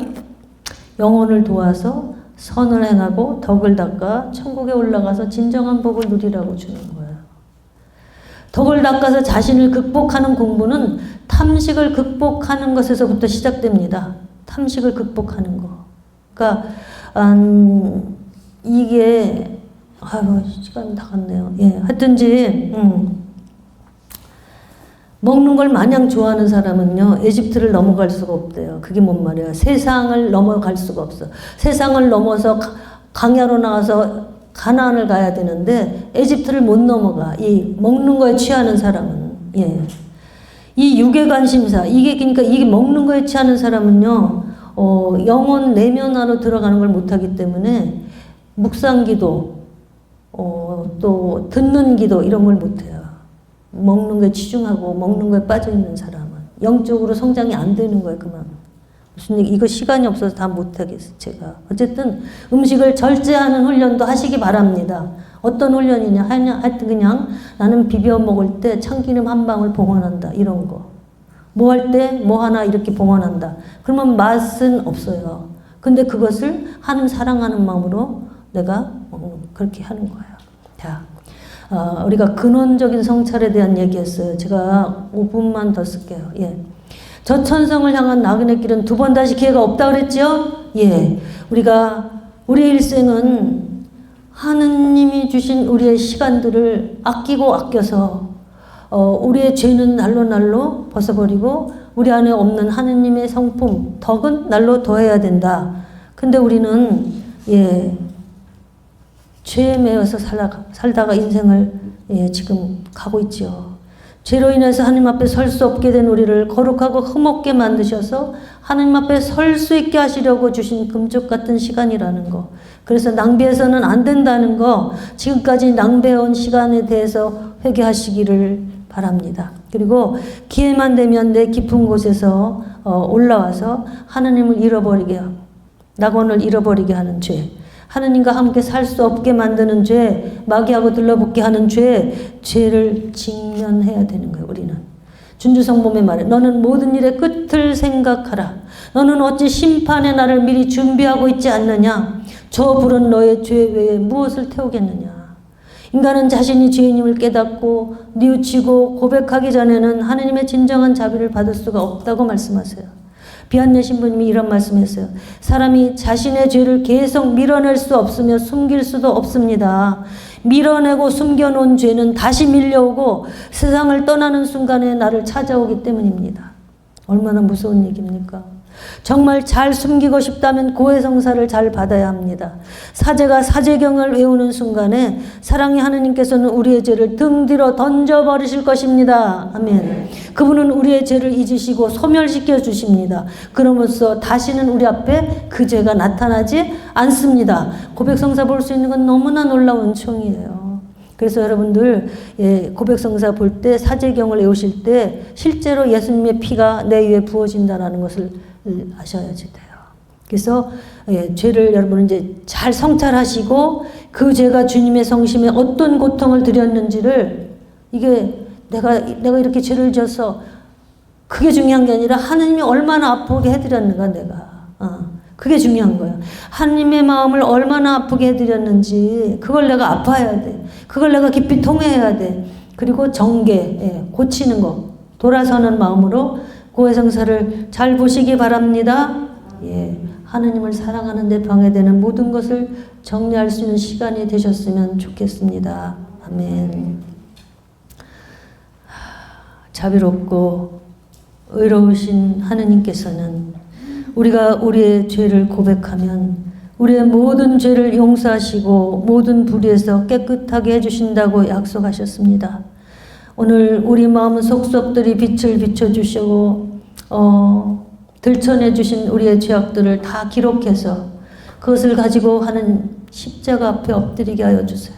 영혼을 도와서 선을 행하고 덕을 닦아 천국에 올라가서 진정한 복을 누리라고 주는 거예요. 덕을 닦아서 자신을 극복하는 공부는 탐식을 극복하는 것에서부터 시작됩니다. 탐식을 극복하는 거. 그러니까 이게 시간 다 갔네요. 예, 하여튼지 먹는 걸 마냥 좋아하는 사람은요 에집트를 넘어갈 수가 없대요. 그게 뭔 말이야? 세상을 넘어갈 수가 없어. 세상을 넘어서 강야로 나와서 가나안을 가야 되는데 에집트를 못 넘어가. 이 먹는 거에 취하는 사람은. 예. 이 육의 관심사 그러니까 이게 먹는 거에 취하는 사람은요 영혼 내면화로 들어가는 걸 못하기 때문에 묵상기도 또 듣는 기도 이런 걸 못해요. 먹는 거에 치중하고 먹는 거에 빠져있는 사람은 영적으로 성장이 안 되는 거예요. 그만. 무슨 얘기, 이거 시간이 없어서 다 못하겠어요. 제가 어쨌든 음식을 절제하는 훈련도 하시기 바랍니다. 어떤 훈련이냐? 하여튼 그냥 나는 비벼 먹을 때 참기름 한 방울 봉헌한다 이런 거. 뭐 할 때 뭐 하나 이렇게 봉헌한다. 그러면 맛은 없어요. 근데 그것을 하는 사랑하는 마음으로 내가 그렇게 하는 거예요. 자, 우리가 근원적인 성찰에 대한 얘기했어요. 제가 5분만 더 쓸게요. 예. 저 천성을 향한 나그네 길은 두 번 다시 기회가 없다 그랬죠? 예. 우리의 일생은 하느님이 주신 우리의 시간들을 아끼고 아껴서 우리의 죄는 날로 날로 벗어버리고 우리 안에 없는 하느님의 성품, 덕은 날로 더해야 된다. 근데 우리는 죄에 매여서 살다가 인생을 지금 가고 있죠. 죄로 인해서 하나님 앞에 설 수 없게 된 우리를 거룩하고 흠없게 만드셔서 하나님 앞에 설 수 있게 하시려고 주신 금쪽 같은 시간이라는 거. 그래서 낭비해서는 안 된다는 거, 지금까지 낭비해온 시간에 대해서 회개하시기를 바랍니다. 그리고 기회만 되면 내 깊은 곳에서 올라와서 하나님을 잃어버리게 하고 낙원을 잃어버리게 하는 죄, 하느님과 함께 살 수 없게 만드는 죄, 마귀하고 들러붙게 하는 죄를 직면해야 되는 거예요. 우리는 준주성범의 말에 너는 모든 일의 끝을 생각하라. 너는 어찌 심판의 날을 미리 준비하고 있지 않느냐. 저 불은 너의 죄 외에 무엇을 태우겠느냐. 인간은 자신이 죄인임을 깨닫고 뉘우치고 고백하기 전에는 하느님의 진정한 자비를 받을 수가 없다고 말씀하세요. 비안내 신부님이 이런 말씀했어요. 사람이 자신의 죄를 계속 밀어낼 수 없으며 숨길 수도 없습니다. 밀어내고 숨겨놓은 죄는 다시 밀려오고 세상을 떠나는 순간에 나를 찾아오기 때문입니다. 얼마나 무서운 얘기입니까? 정말 잘 숨기고 싶다면 고해성사를 잘 받아야 합니다. 사제가 사제경을 외우는 순간에 사랑의 하느님께서는 우리의 죄를 등 뒤로 던져버리실 것입니다. 아멘. 그분은 우리의 죄를 잊으시고 소멸시켜 주십니다. 그러면서 다시는 우리 앞에 그 죄가 나타나지 않습니다. 고백성사 볼 수 있는 건 너무나 놀라운 은총이에요. 그래서 여러분들 고백성사 볼 때 사제경을 외우실 때 실제로 예수님의 피가 내 위에 부어진다는 것을 아셔야지 돼요. 그래서 죄를 여러분은 이제 잘 성찰하시고 그 죄가 주님의 성심에 어떤 고통을 드렸는지를 이게 내가 이렇게 죄를 져서 그게 중요한 게 아니라 하나님이 얼마나 아프게 해드렸는가 내가. 그게 중요한 거예요. 하나님의 마음을 얼마나 아프게 해드렸는지 그걸 내가 아파해야 돼. 그걸 내가 깊이 통회해야 돼. 그리고 정계, 고치는 거. 돌아서는 마음으로 고해성사를 잘 보시기 바랍니다. 하나님을 사랑하는 데 방해되는 모든 것을 정리할 수 있는 시간이 되셨으면 좋겠습니다. 아멘. 자비롭고 의로우신 하느님께서는 우리가 우리의 죄를 고백하면 우리의 모든 죄를 용서하시고 모든 불의에서 깨끗하게 해주신다고 약속하셨습니다. 오늘 우리 마음 속속들이 빛을 비춰주시고 들춰내 주신 우리의 죄악들을 다 기록해서 그것을 가지고 하는 십자가 앞에 엎드리게 하여 주세요.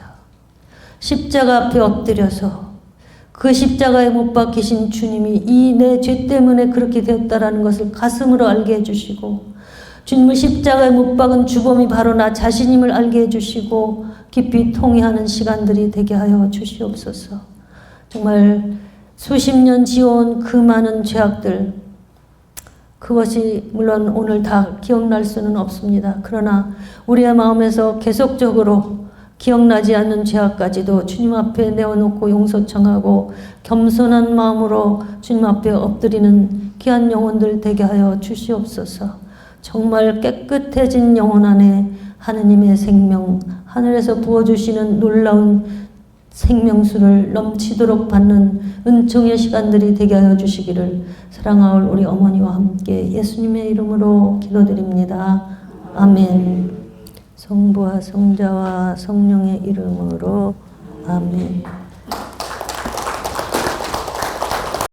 십자가 앞에 엎드려서 그 십자가에 못 박히신 주님이 이 내 죄 때문에 그렇게 되었다라는 것을 가슴으로 알게 해주시고 주님을 십자가에 못 박은 주범이 바로 나 자신임을 알게 해주시고 깊이 통회하는 시간들이 되게 하여 주시옵소서. 정말 수십 년 지어온 그 많은 죄악들 그것이 물론 오늘 다 기억날 수는 없습니다. 그러나 우리의 마음에서 계속적으로 기억나지 않는 죄악까지도 주님 앞에 내어놓고 용서 청하고 겸손한 마음으로 주님 앞에 엎드리는 귀한 영혼들 되게 하여 주시옵소서. 정말 깨끗해진 영혼 안에 하느님의 생명, 하늘에서 부어주시는 놀라운 생명수를 넘치도록 받는 은총의 시간들이 되게 하여 주시기를 사랑하올 우리 어머니와 함께 예수님의 이름으로 기도드립니다. 아멘. 성부와 성자와 성령의 이름으로 아멘.